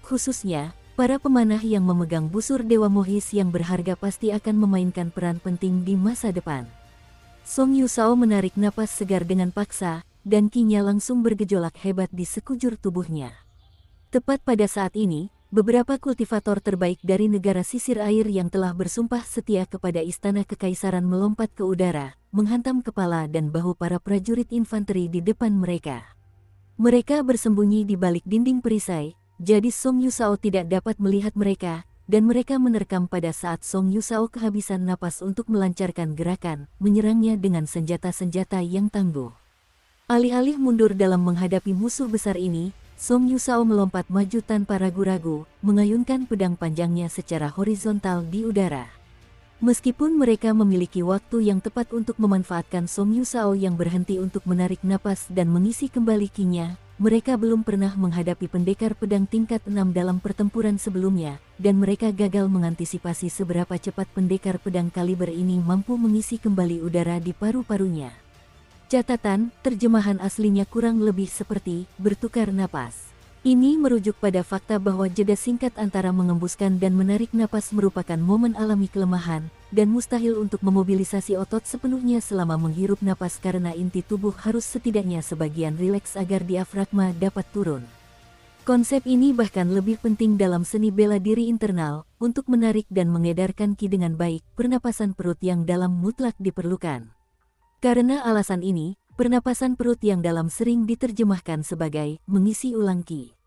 Khususnya, para pemanah yang memegang busur Dewa Mohis yang berharga pasti akan memainkan peran penting di masa depan. Song Yusao menarik napas segar dengan paksa, dan kinya langsung bergejolak hebat di sekujur tubuhnya. Tepat pada saat ini, beberapa kultivator terbaik dari negara sisir air yang telah bersumpah setia kepada istana kekaisaran melompat ke udara, menghantam kepala dan bahu para prajurit infanteri di depan mereka. Mereka bersembunyi di balik dinding perisai, jadi Song Yusao tidak dapat melihat mereka, dan mereka menerkam pada saat Song Yusao kehabisan napas untuk melancarkan gerakan, menyerangnya dengan senjata-senjata yang tangguh. Alih-alih mundur dalam menghadapi musuh besar ini, Song Yusao melompat maju tanpa ragu-ragu, mengayunkan pedang panjangnya secara horizontal di udara. Meskipun mereka memiliki waktu yang tepat untuk memanfaatkan Song Yusao yang berhenti untuk menarik napas dan mengisi kembali kinya, mereka belum pernah menghadapi pendekar pedang tingkat 6 dalam pertempuran sebelumnya, dan mereka gagal mengantisipasi seberapa cepat pendekar pedang kaliber ini mampu mengisi kembali udara di paru-parunya. Catatan, terjemahan aslinya kurang lebih seperti bertukar napas. Ini merujuk pada fakta bahwa jeda singkat antara mengembuskan dan menarik napas merupakan momen alami kelemahan, dan mustahil untuk memobilisasi otot sepenuhnya selama menghirup napas karena inti tubuh harus setidaknya sebagian rileks agar diafragma dapat turun. Konsep ini bahkan lebih penting dalam seni bela diri internal, untuk menarik dan mengedarkan ki dengan baik, pernapasan perut yang dalam mutlak diperlukan. Karena alasan ini, pernapasan perut yang dalam sering diterjemahkan sebagai mengisi ulang ki.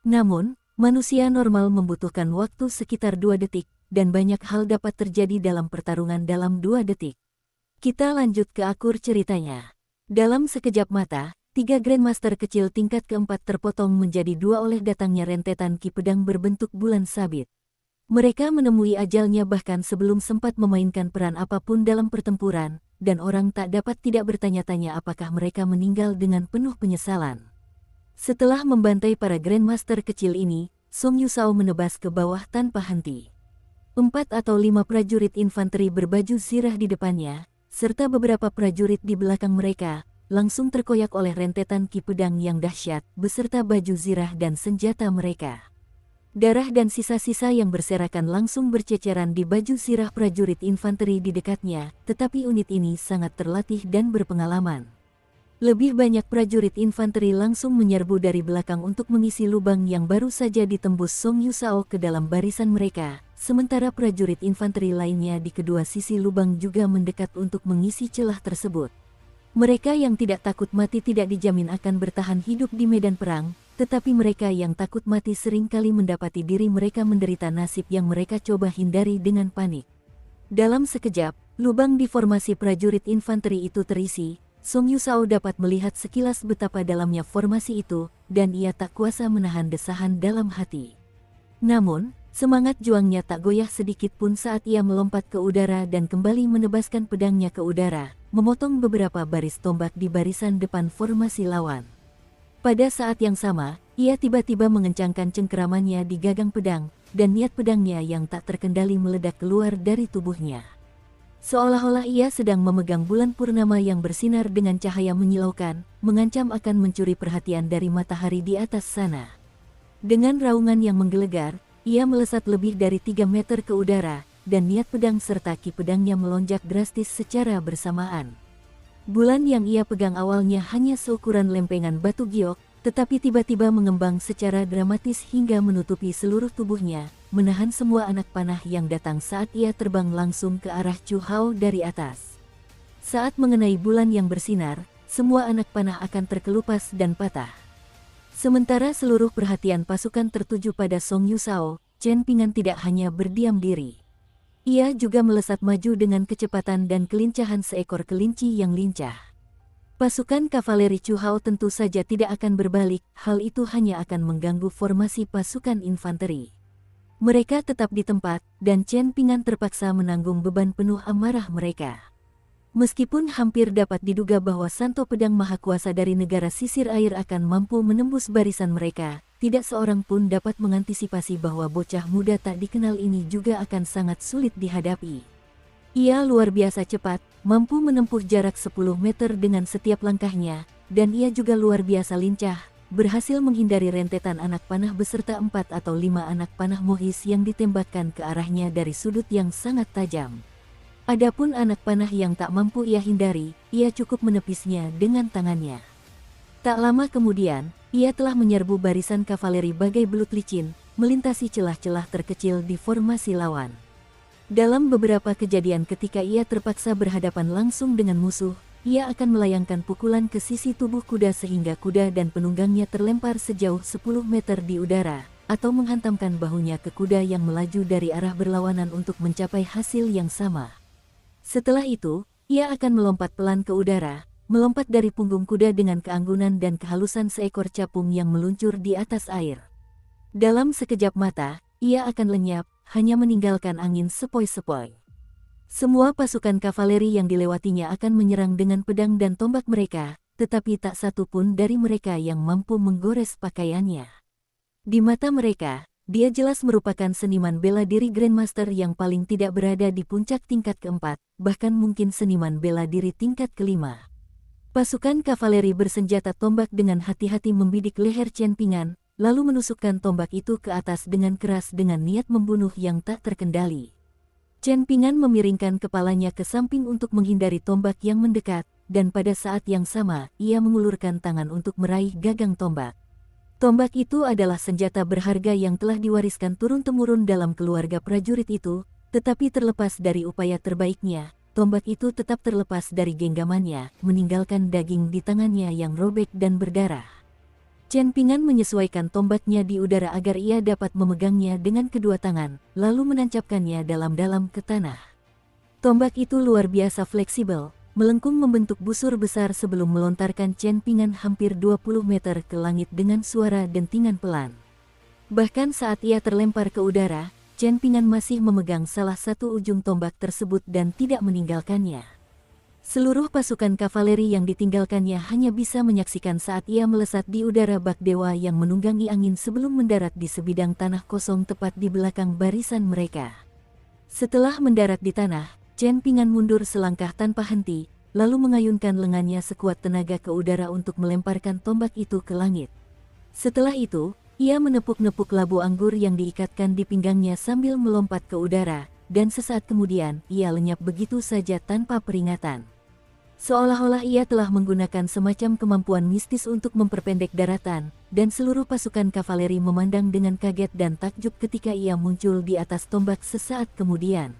Namun, manusia normal membutuhkan waktu sekitar 2 detik, dan banyak hal dapat terjadi dalam pertarungan dalam 2 detik. Kita lanjut ke akur ceritanya. Dalam sekejap mata, 3 Grandmaster kecil tingkat keempat terpotong menjadi 2 oleh datangnya rentetan ki pedang berbentuk bulan sabit. Mereka menemui ajalnya bahkan sebelum sempat memainkan peran apapun dalam pertempuran, dan orang tak dapat tidak bertanya-tanya apakah mereka meninggal dengan penuh penyesalan. Setelah membantai para Grandmaster kecil ini, Song Yusao menebas ke bawah tanpa henti. 4 atau 5 prajurit infanteri berbaju zirah di depannya, serta beberapa prajurit di belakang mereka, langsung terkoyak oleh rentetan ki pedang yang dahsyat, beserta baju zirah dan senjata mereka. Darah dan sisa-sisa yang berserakan langsung berceceran di baju zirah prajurit infanteri di dekatnya, tetapi unit ini sangat terlatih dan berpengalaman. Lebih banyak prajurit infanteri langsung menyerbu dari belakang untuk mengisi lubang yang baru saja ditembus Song Yusao ke dalam barisan mereka, sementara prajurit infanteri lainnya di kedua sisi lubang juga mendekat untuk mengisi celah tersebut. Mereka yang tidak takut mati tidak dijamin akan bertahan hidup di medan perang, tetapi mereka yang takut mati seringkali mendapati diri mereka menderita nasib yang mereka coba hindari dengan panik. Dalam sekejap, lubang di formasi prajurit infanteri itu terisi. Song Yusao dapat melihat sekilas betapa dalamnya formasi itu, dan ia tak kuasa menahan desahan dalam hati. Namun, semangat juangnya tak goyah sedikit pun saat ia melompat ke udara dan kembali menebaskan pedangnya ke udara, memotong beberapa baris tombak di barisan depan formasi lawan. Pada saat yang sama, ia tiba-tiba mengencangkan cengkeramannya di gagang pedang, dan niat pedangnya yang tak terkendali meledak keluar dari tubuhnya. Seolah-olah ia sedang memegang bulan purnama yang bersinar dengan cahaya menyilaukan, mengancam akan mencuri perhatian dari matahari di atas sana. Dengan raungan yang menggelegar, ia melesat lebih dari 3 meter ke udara, dan niat pedang serta ki pedangnya melonjak drastis secara bersamaan. Bulan yang ia pegang awalnya hanya seukuran lempengan batu giok, tetapi tiba-tiba mengembang secara dramatis hingga menutupi seluruh tubuhnya, menahan semua anak panah yang datang saat ia terbang langsung ke arah Chu Hao dari atas. Saat mengenai bulan yang bersinar, semua anak panah akan terkelupas dan patah. Sementara seluruh perhatian pasukan tertuju pada Song Yusao, Chen Pingan tidak hanya berdiam diri. Ia juga melesat maju dengan kecepatan dan kelincahan seekor kelinci yang lincah. Pasukan kavaleri Chu Hao tentu saja tidak akan berbalik, hal itu hanya akan mengganggu formasi pasukan infanteri. Mereka tetap di tempat, dan Chen Pingan terpaksa menanggung beban penuh amarah mereka. Meskipun hampir dapat diduga bahwa Santo Pedang Maha Kuasa dari negara sisir air akan mampu menembus barisan mereka, tidak seorang pun dapat mengantisipasi bahwa bocah muda tak dikenal ini juga akan sangat sulit dihadapi. Ia luar biasa cepat, mampu menempuh jarak 10 meter dengan setiap langkahnya, dan ia juga luar biasa lincah, berhasil menghindari rentetan anak panah beserta 4 atau 5 anak panah Mohis yang ditembakkan ke arahnya dari sudut yang sangat tajam. Adapun anak panah yang tak mampu ia hindari, ia cukup menepisnya dengan tangannya. Tak lama kemudian, ia telah menyerbu barisan kavaleri bagai belut licin, melintasi celah-celah terkecil di formasi lawan. Dalam beberapa kejadian ketika ia terpaksa berhadapan langsung dengan musuh, ia akan melayangkan pukulan ke sisi tubuh kuda sehingga kuda dan penunggangnya terlempar sejauh 10 meter di udara, atau menghantamkan bahunya ke kuda yang melaju dari arah berlawanan untuk mencapai hasil yang sama. Setelah itu, ia akan melompat pelan ke udara, melompat dari punggung kuda dengan keanggunan dan kehalusan seekor capung yang meluncur di atas air. Dalam sekejap mata, ia akan lenyap, hanya meninggalkan angin sepoi-sepoi. Semua pasukan kavaleri yang dilewatinya akan menyerang dengan pedang dan tombak mereka, tetapi tak satu pun dari mereka yang mampu menggores pakaiannya. Di mata mereka, dia jelas merupakan seniman bela diri Grandmaster yang paling tidak berada di puncak tingkat keempat, bahkan mungkin seniman bela diri tingkat kelima. Pasukan kavaleri bersenjata tombak dengan hati-hati membidik leher Chen Pingan, lalu menusukkan tombak itu ke atas dengan keras dengan niat membunuh yang tak terkendali. Chen Pingan memiringkan kepalanya ke samping untuk menghindari tombak yang mendekat, dan pada saat yang sama, ia mengulurkan tangan untuk meraih gagang tombak. Tombak itu adalah senjata berharga yang telah diwariskan turun-temurun dalam keluarga prajurit itu, tetapi terlepas dari upaya terbaiknya, tombak itu tetap terlepas dari genggamannya, meninggalkan daging di tangannya yang robek dan berdarah. Chen Pingan menyesuaikan tombaknya di udara agar ia dapat memegangnya dengan kedua tangan, lalu menancapkannya dalam-dalam ke tanah. Tombak itu luar biasa fleksibel, melengkung membentuk busur besar sebelum melontarkan Chen Pingan hampir 20 meter ke langit dengan suara dentingan pelan. Bahkan saat ia terlempar ke udara, Chen Pingan masih memegang salah satu ujung tombak tersebut dan tidak meninggalkannya. Seluruh pasukan kavaleri yang ditinggalkannya hanya bisa menyaksikan saat ia melesat di udara bak dewa yang menunggangi angin sebelum mendarat di sebidang tanah kosong tepat di belakang barisan mereka. Setelah mendarat di tanah, Chen Pingan mundur selangkah tanpa henti, lalu mengayunkan lengannya sekuat tenaga ke udara untuk melemparkan tombak itu ke langit. Setelah itu, ia menepuk-nepuk labu anggur yang diikatkan di pinggangnya sambil melompat ke udara, dan sesaat kemudian ia lenyap begitu saja tanpa peringatan. Seolah-olah ia telah menggunakan semacam kemampuan mistis untuk memperpendek daratan, dan seluruh pasukan kavaleri memandang dengan kaget dan takjub ketika ia muncul di atas tombak sesaat kemudian.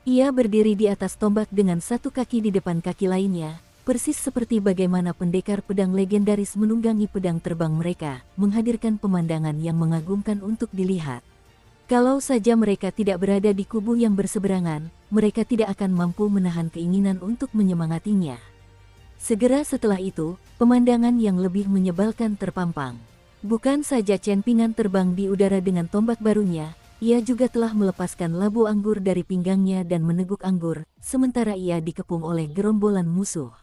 Ia berdiri di atas tombak dengan satu kaki di depan kaki lainnya, persis seperti bagaimana pendekar pedang legendaris menunggangi pedang terbang mereka, menghadirkan pemandangan yang mengagumkan untuk dilihat. Kalau saja mereka tidak berada di kubu yang berseberangan, mereka tidak akan mampu menahan keinginan untuk menyemangatinya. Segera setelah itu, pemandangan yang lebih menyebalkan terpampang. Bukan saja Chen Pingan terbang di udara dengan tombak barunya, ia juga telah melepaskan labu anggur dari pinggangnya dan meneguk anggur, sementara ia dikepung oleh gerombolan musuh.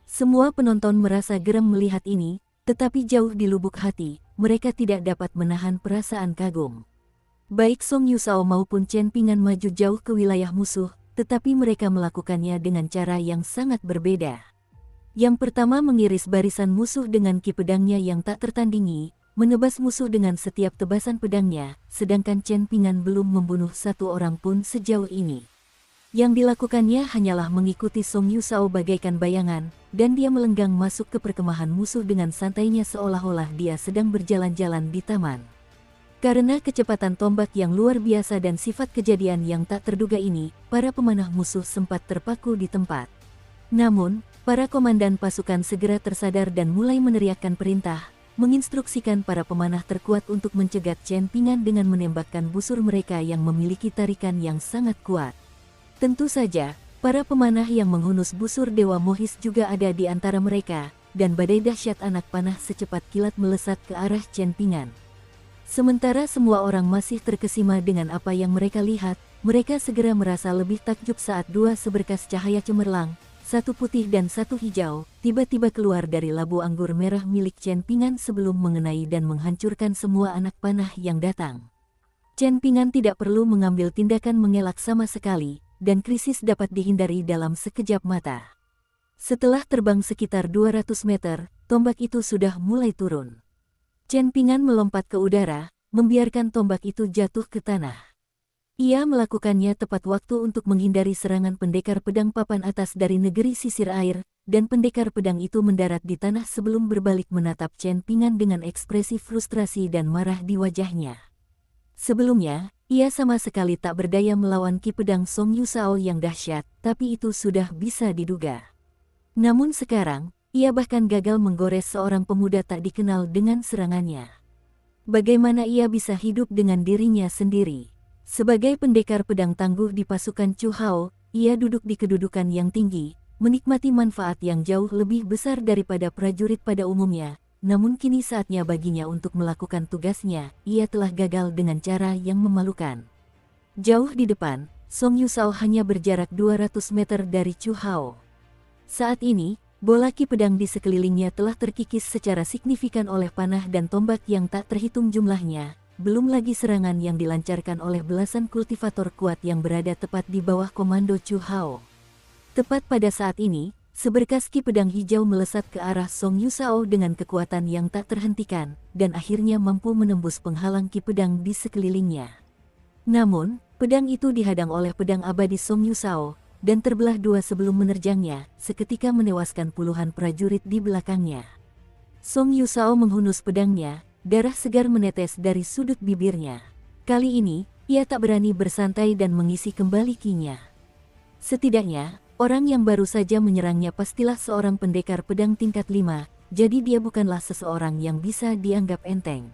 Semua penonton merasa geram melihat ini, tetapi jauh di lubuk hati, mereka tidak dapat menahan perasaan kagum. Baik Song Yusao maupun Chen Pingan maju jauh ke wilayah musuh, tetapi mereka melakukannya dengan cara yang sangat berbeda. Yang pertama mengiris barisan musuh dengan ki pedangnya yang tak tertandingi, menebas musuh dengan setiap tebasan pedangnya, sedangkan Chen Pingan belum membunuh satu orang pun sejauh ini. Yang dilakukannya hanyalah mengikuti Song Yusao bagaikan bayangan, dan dia melenggang masuk ke perkemahan musuh dengan santainya seolah-olah dia sedang berjalan-jalan di taman. Karena kecepatan tombak yang luar biasa dan sifat kejadian yang tak terduga ini, para pemanah musuh sempat terpaku di tempat. Namun, para komandan pasukan segera tersadar dan mulai meneriakkan perintah, menginstruksikan para pemanah terkuat untuk mencegat Chen Pingan dengan menembakkan busur mereka yang memiliki tarikan yang sangat kuat. Tentu saja, para pemanah yang menghunus busur Dewa Mohis juga ada di antara mereka, dan badai dahsyat anak panah secepat kilat melesat ke arah Chen Pingan. Sementara semua orang masih terkesima dengan apa yang mereka lihat, mereka segera merasa lebih takjub saat dua seberkas cahaya cemerlang, satu putih dan satu hijau, tiba-tiba keluar dari labu anggur merah milik Chen Pingan sebelum mengenai dan menghancurkan semua anak panah yang datang. Chen Pingan tidak perlu mengambil tindakan mengelak sama sekali, dan krisis dapat dihindari dalam sekejap mata. Setelah terbang sekitar 200 meter, tombak itu sudah mulai turun. Chen Ping'an melompat ke udara, membiarkan tombak itu jatuh ke tanah. Ia melakukannya tepat waktu untuk menghindari serangan pendekar pedang papan atas dari negeri sisir air, dan pendekar pedang itu mendarat di tanah sebelum berbalik menatap Chen Ping'an dengan ekspresi frustrasi dan marah di wajahnya. Sebelumnya, ia sama sekali tak berdaya melawan ki pedang Song Yusao yang dahsyat, tapi itu sudah bisa diduga. Namun sekarang, ia bahkan gagal menggores seorang pemuda tak dikenal dengan serangannya. Bagaimana ia bisa hidup dengan dirinya sendiri? Sebagai pendekar pedang tangguh di pasukan Chu Hao, ia duduk di kedudukan yang tinggi, menikmati manfaat yang jauh lebih besar daripada prajurit pada umumnya. Namun kini saatnya baginya untuk melakukan tugasnya, ia telah gagal dengan cara yang memalukan. Jauh di depan, Song Yusao hanya berjarak 200 meter dari Chu Hao. Saat ini, bola ki pedang di sekelilingnya telah terkikis secara signifikan oleh panah dan tombak yang tak terhitung jumlahnya. Belum lagi serangan yang dilancarkan oleh belasan kultivator kuat yang berada tepat di bawah komando Chu Hao. Tepat pada saat ini, seberkas ki pedang hijau melesat ke arah Song Yusao dengan kekuatan yang tak terhentikan, dan akhirnya mampu menembus penghalang ki pedang di sekelilingnya. Namun, pedang itu dihadang oleh pedang abadi Song Yusao, dan terbelah dua sebelum menerjangnya, seketika menewaskan puluhan prajurit di belakangnya. Song Yusao menghunus pedangnya. Darah segar menetes dari sudut bibirnya. Kali ini, ia tak berani bersantai dan mengisi kembali ki-nya. Setidaknya, orang yang baru saja menyerangnya pastilah seorang pendekar pedang tingkat 5, jadi dia bukanlah seseorang yang bisa dianggap enteng.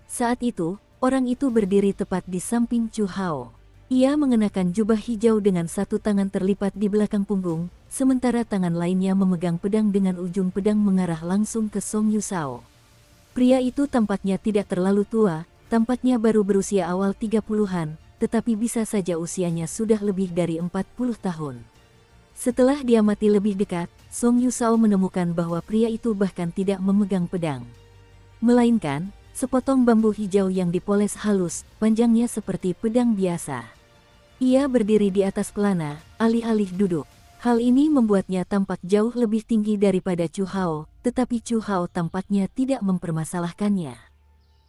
Saat itu, orang itu berdiri tepat di samping Chu Hao. Ia mengenakan jubah hijau dengan satu tangan terlipat di belakang punggung, sementara tangan lainnya memegang pedang dengan ujung pedang mengarah langsung ke Song Yusao. Pria itu tampaknya tidak terlalu tua, tampaknya baru berusia awal 30-an, tetapi bisa saja usianya sudah lebih dari 40 tahun. Setelah diamati lebih dekat, Song Yusao menemukan bahwa pria itu bahkan tidak memegang pedang. Melainkan, sepotong bambu hijau yang dipoles halus, panjangnya seperti pedang biasa. Ia berdiri di atas pelana, alih-alih duduk. Hal ini membuatnya tampak jauh lebih tinggi daripada Chu Hao, tetapi Chu Hao tampaknya tidak mempermasalahkannya.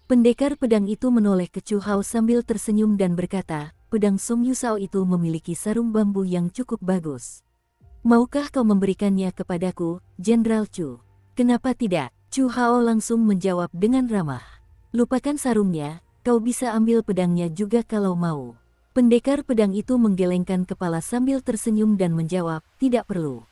Pendekar pedang itu menoleh ke Chu Hao sambil tersenyum dan berkata, pedang Song Yusao itu memiliki sarung bambu yang cukup bagus. Maukah kau memberikannya kepadaku, Jenderal Chu? Kenapa tidak? Chu Hao langsung menjawab dengan ramah. Lupakan sarungnya, kau bisa ambil pedangnya juga kalau mau. Pendekar pedang itu menggelengkan kepala sambil tersenyum dan menjawab, tidak perlu.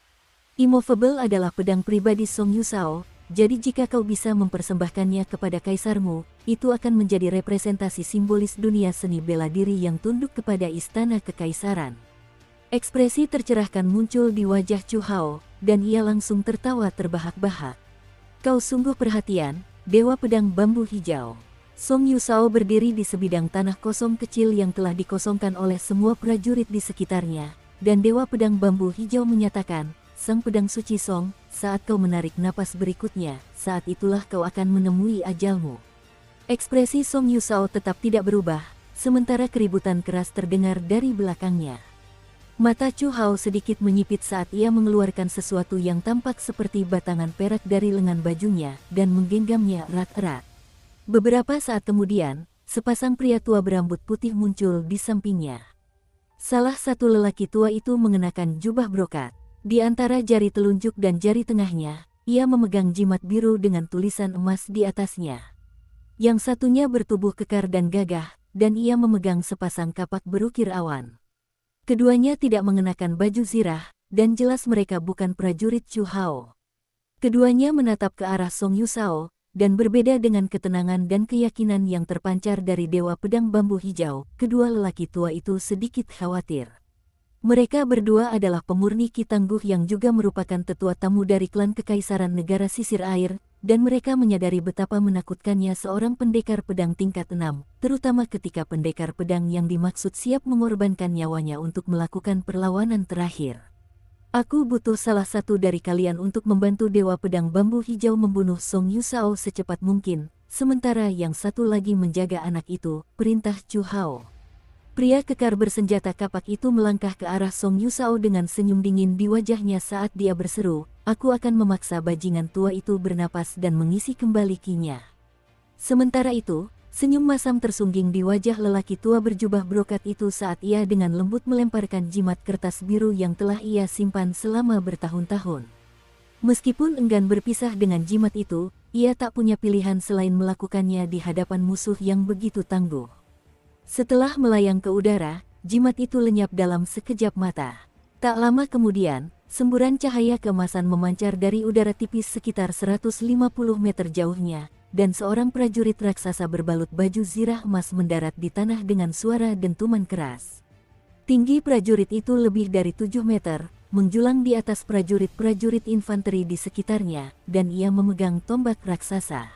Immovable adalah pedang pribadi Song Yusao, jadi jika kau bisa mempersembahkannya kepada kaisarmu, itu akan menjadi representasi simbolis dunia seni bela diri yang tunduk kepada istana kekaisaran. Ekspresi tercerahkan muncul di wajah Chu Hao, dan ia langsung tertawa terbahak-bahak. Kau sungguh perhatian, Dewa Pedang Bambu Hijau. Song Yusao berdiri di sebidang tanah kosong kecil yang telah dikosongkan oleh semua prajurit di sekitarnya, dan Dewa Pedang Bambu Hijau menyatakan, Sang Pedang Suci Song, saat kau menarik napas berikutnya, saat itulah kau akan menemui ajalmu. Ekspresi Song Yusao tetap tidak berubah, sementara keributan keras terdengar dari belakangnya. Mata Chu Hao sedikit menyipit saat ia mengeluarkan sesuatu yang tampak seperti batangan perak dari lengan bajunya, dan menggenggamnya erat-erat. Beberapa saat kemudian, sepasang pria tua berambut putih muncul di sampingnya. Salah satu lelaki tua itu mengenakan jubah brokat. Di antara jari telunjuk dan jari tengahnya, ia memegang jimat biru dengan tulisan emas di atasnya. Yang satunya bertubuh kekar dan gagah, dan ia memegang sepasang kapak berukir awan. Keduanya tidak mengenakan baju zirah, dan jelas mereka bukan prajurit Chu Hao. Keduanya menatap ke arah Song Yusao, dan berbeda dengan ketenangan dan keyakinan yang terpancar dari Dewa Pedang Bambu Hijau, kedua lelaki tua itu sedikit khawatir. Mereka berdua adalah pemurni ki tangguh yang juga merupakan tetua tamu dari klan kekaisaran negara sisir air, dan mereka menyadari betapa menakutkannya seorang pendekar pedang tingkat 6, terutama ketika pendekar pedang yang dimaksud siap mengorbankan nyawanya untuk melakukan perlawanan terakhir. Aku butuh salah satu dari kalian untuk membantu Dewa Pedang Bambu Hijau membunuh Song Yusao secepat mungkin, sementara yang satu lagi menjaga anak itu, perintah Chu Hao. Pria kekar bersenjata kapak itu melangkah ke arah Song Yusao dengan senyum dingin di wajahnya saat dia berseru, "Aku akan memaksa bajingan tua itu bernapas dan mengisi kembali ki-nya." Sementara itu, senyum masam tersungging di wajah lelaki tua berjubah brokat itu saat ia dengan lembut melemparkan jimat kertas biru yang telah ia simpan selama bertahun-tahun. Meskipun enggan berpisah dengan jimat itu, ia tak punya pilihan selain melakukannya di hadapan musuh yang begitu tangguh. Setelah melayang ke udara, jimat itu lenyap dalam sekejap mata. Tak lama kemudian, semburan cahaya keemasan memancar dari udara tipis sekitar 150 meter jauhnya, dan seorang prajurit raksasa berbalut baju zirah emas mendarat di tanah dengan suara dentuman keras. Tinggi prajurit itu lebih dari 7 meter, menjulang di atas prajurit-prajurit infanteri di sekitarnya, dan ia memegang tombak raksasa.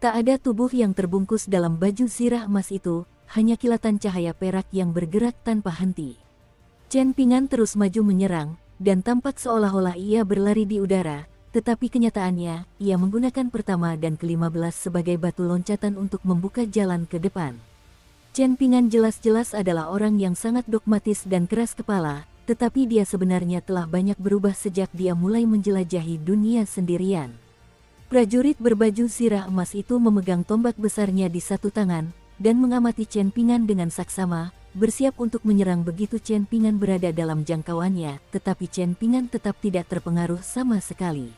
Tak ada tubuh yang terbungkus dalam baju zirah emas itu, hanya kilatan cahaya perak yang bergerak tanpa henti. Chen Pingan terus maju menyerang, dan tampak seolah-olah ia berlari di udara, tetapi kenyataannya, ia menggunakan pertama dan ke-15 sebagai batu loncatan untuk membuka jalan ke depan. Chen Pingan jelas-jelas adalah orang yang sangat dogmatis dan keras kepala, tetapi dia sebenarnya telah banyak berubah sejak dia mulai menjelajahi dunia sendirian. Prajurit berbaju zirah emas itu memegang tombak besarnya di satu tangan, dan mengamati Chen Pingan dengan saksama, bersiap untuk menyerang begitu Chen Pingan berada dalam jangkauannya, tetapi Chen Pingan tetap tidak terpengaruh sama sekali.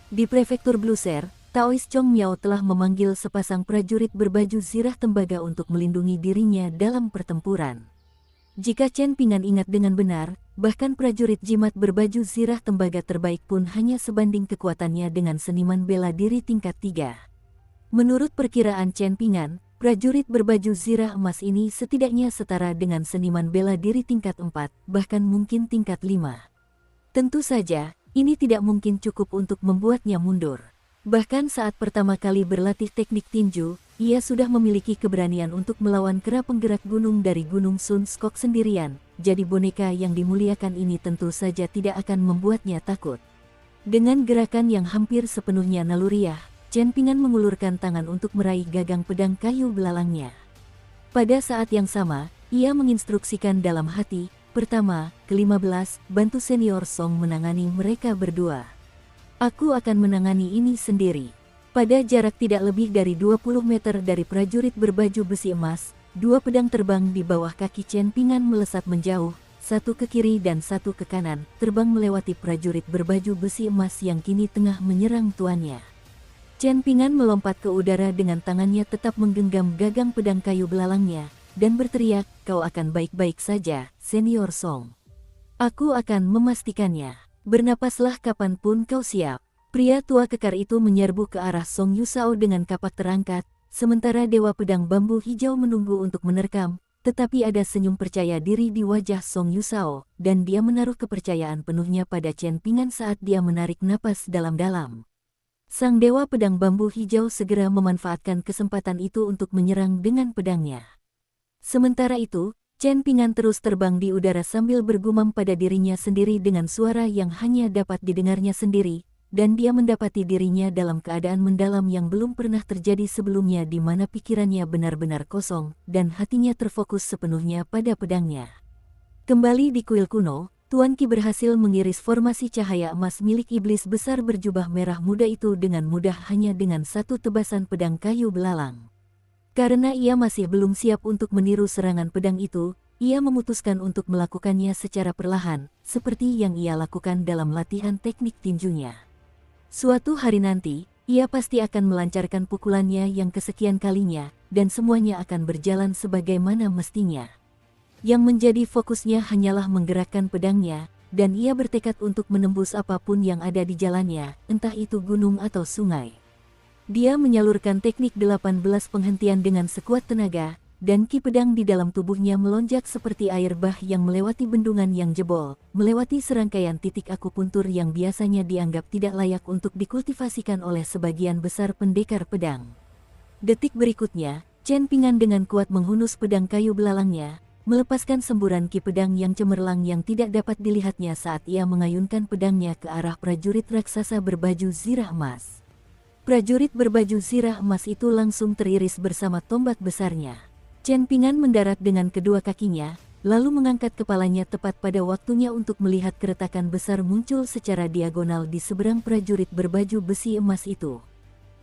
Di prefektur Bluser, Taois Chong Miao telah memanggil sepasang prajurit berbaju zirah tembaga untuk melindungi dirinya dalam pertempuran. Jika Chen Pingan ingat dengan benar, bahkan prajurit jimat berbaju zirah tembaga terbaik pun hanya sebanding kekuatannya dengan seniman bela diri tingkat 3. Menurut perkiraan Chen Pingan, prajurit berbaju zirah emas ini setidaknya setara dengan seniman bela diri tingkat 4, bahkan mungkin tingkat 5. Tentu saja, ini tidak mungkin cukup untuk membuatnya mundur. Bahkan saat pertama kali berlatih teknik tinju, ia sudah memiliki keberanian untuk melawan kera penggerak gunung dari Gunung Sun Skok sendirian, jadi boneka yang dimuliakan ini tentu saja tidak akan membuatnya takut. Dengan gerakan yang hampir sepenuhnya naluriah, Chen Pingan mengulurkan tangan untuk meraih gagang pedang kayu belalangnya. Pada saat yang sama, ia menginstruksikan dalam hati, pertama, ke-15, bantu senior Song menangani mereka berdua. Aku akan menangani ini sendiri. Pada jarak tidak lebih dari 20 meter dari prajurit berbaju besi emas, dua pedang terbang di bawah kaki Chen Pingan melesat menjauh, satu ke kiri dan satu ke kanan, terbang melewati prajurit berbaju besi emas yang kini tengah menyerang tuannya. Chen Pingan melompat ke udara dengan tangannya tetap menggenggam gagang pedang kayu belalangnya, dan berteriak, "Kau akan baik-baik saja, senior Song. Aku akan memastikannya. Bernapaslah kapanpun kau siap." Pria tua kekar itu menyerbu ke arah Song Yusao dengan kapak terangkat, sementara Dewa Pedang Bambu Hijau menunggu untuk menerkam, tetapi ada senyum percaya diri di wajah Song Yusao, dan dia menaruh kepercayaan penuhnya pada Chen Pingan saat dia menarik napas dalam-dalam. Sang Dewa Pedang Bambu Hijau segera memanfaatkan kesempatan itu untuk menyerang dengan pedangnya. Sementara itu, Chen Pingan terus terbang di udara sambil bergumam pada dirinya sendiri dengan suara yang hanya dapat didengarnya sendiri, dan dia mendapati dirinya dalam keadaan mendalam yang belum pernah terjadi sebelumnya di mana pikirannya benar-benar kosong, dan hatinya terfokus sepenuhnya pada pedangnya. Kembali di kuil kuno, Tuan Qi berhasil mengiris formasi cahaya emas milik iblis besar berjubah merah muda itu dengan mudah hanya dengan satu tebasan pedang kayu belalang. Karena ia masih belum siap untuk meniru serangan pedang itu, ia memutuskan untuk melakukannya secara perlahan, seperti yang ia lakukan dalam latihan teknik tinjunya. Suatu hari nanti, ia pasti akan melancarkan pukulannya yang kesekian kalinya, dan semuanya akan berjalan sebagaimana mestinya. Yang menjadi fokusnya hanyalah menggerakkan pedangnya, dan ia bertekad untuk menembus apapun yang ada di jalannya, entah itu gunung atau sungai. Dia menyalurkan teknik 18 penghentian dengan sekuat tenaga, dan ki pedang di dalam tubuhnya melonjak seperti air bah yang melewati bendungan yang jebol, melewati serangkaian titik akupuntur yang biasanya dianggap tidak layak untuk dikultivasikan oleh sebagian besar pendekar pedang. Detik berikutnya, Chen Pingan dengan kuat menghunus pedang kayu belalangnya, melepaskan semburan ki pedang yang cemerlang yang tidak dapat dilihatnya saat ia mengayunkan pedangnya ke arah prajurit raksasa berbaju zirah emas. Prajurit berbaju zirah emas itu langsung teriris bersama tombak besarnya. Chen Pingan mendarat dengan kedua kakinya, lalu mengangkat kepalanya tepat pada waktunya untuk melihat keretakan besar muncul secara diagonal di seberang prajurit berbaju besi emas itu.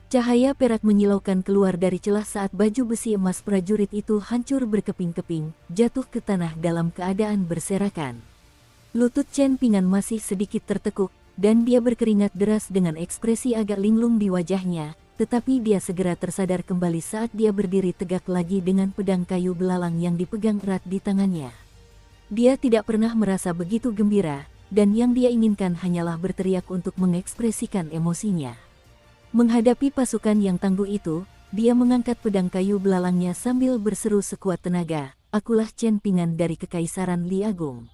Cahaya perak menyilaukan keluar dari celah saat baju besi emas prajurit itu hancur berkeping-keping, jatuh ke tanah dalam keadaan berserakan. Lutut Chen Pingan masih sedikit tertekuk, dan dia berkeringat deras dengan ekspresi agak linglung di wajahnya, tetapi dia segera tersadar kembali saat dia berdiri tegak lagi dengan pedang kayu belalang yang dipegang erat di tangannya. Dia tidak pernah merasa begitu gembira, dan yang dia inginkan hanyalah berteriak untuk mengekspresikan emosinya. Menghadapi pasukan yang tangguh itu, dia mengangkat pedang kayu belalangnya sambil berseru sekuat tenaga, "Akulah Chen Pingan dari Kekaisaran Li Agung."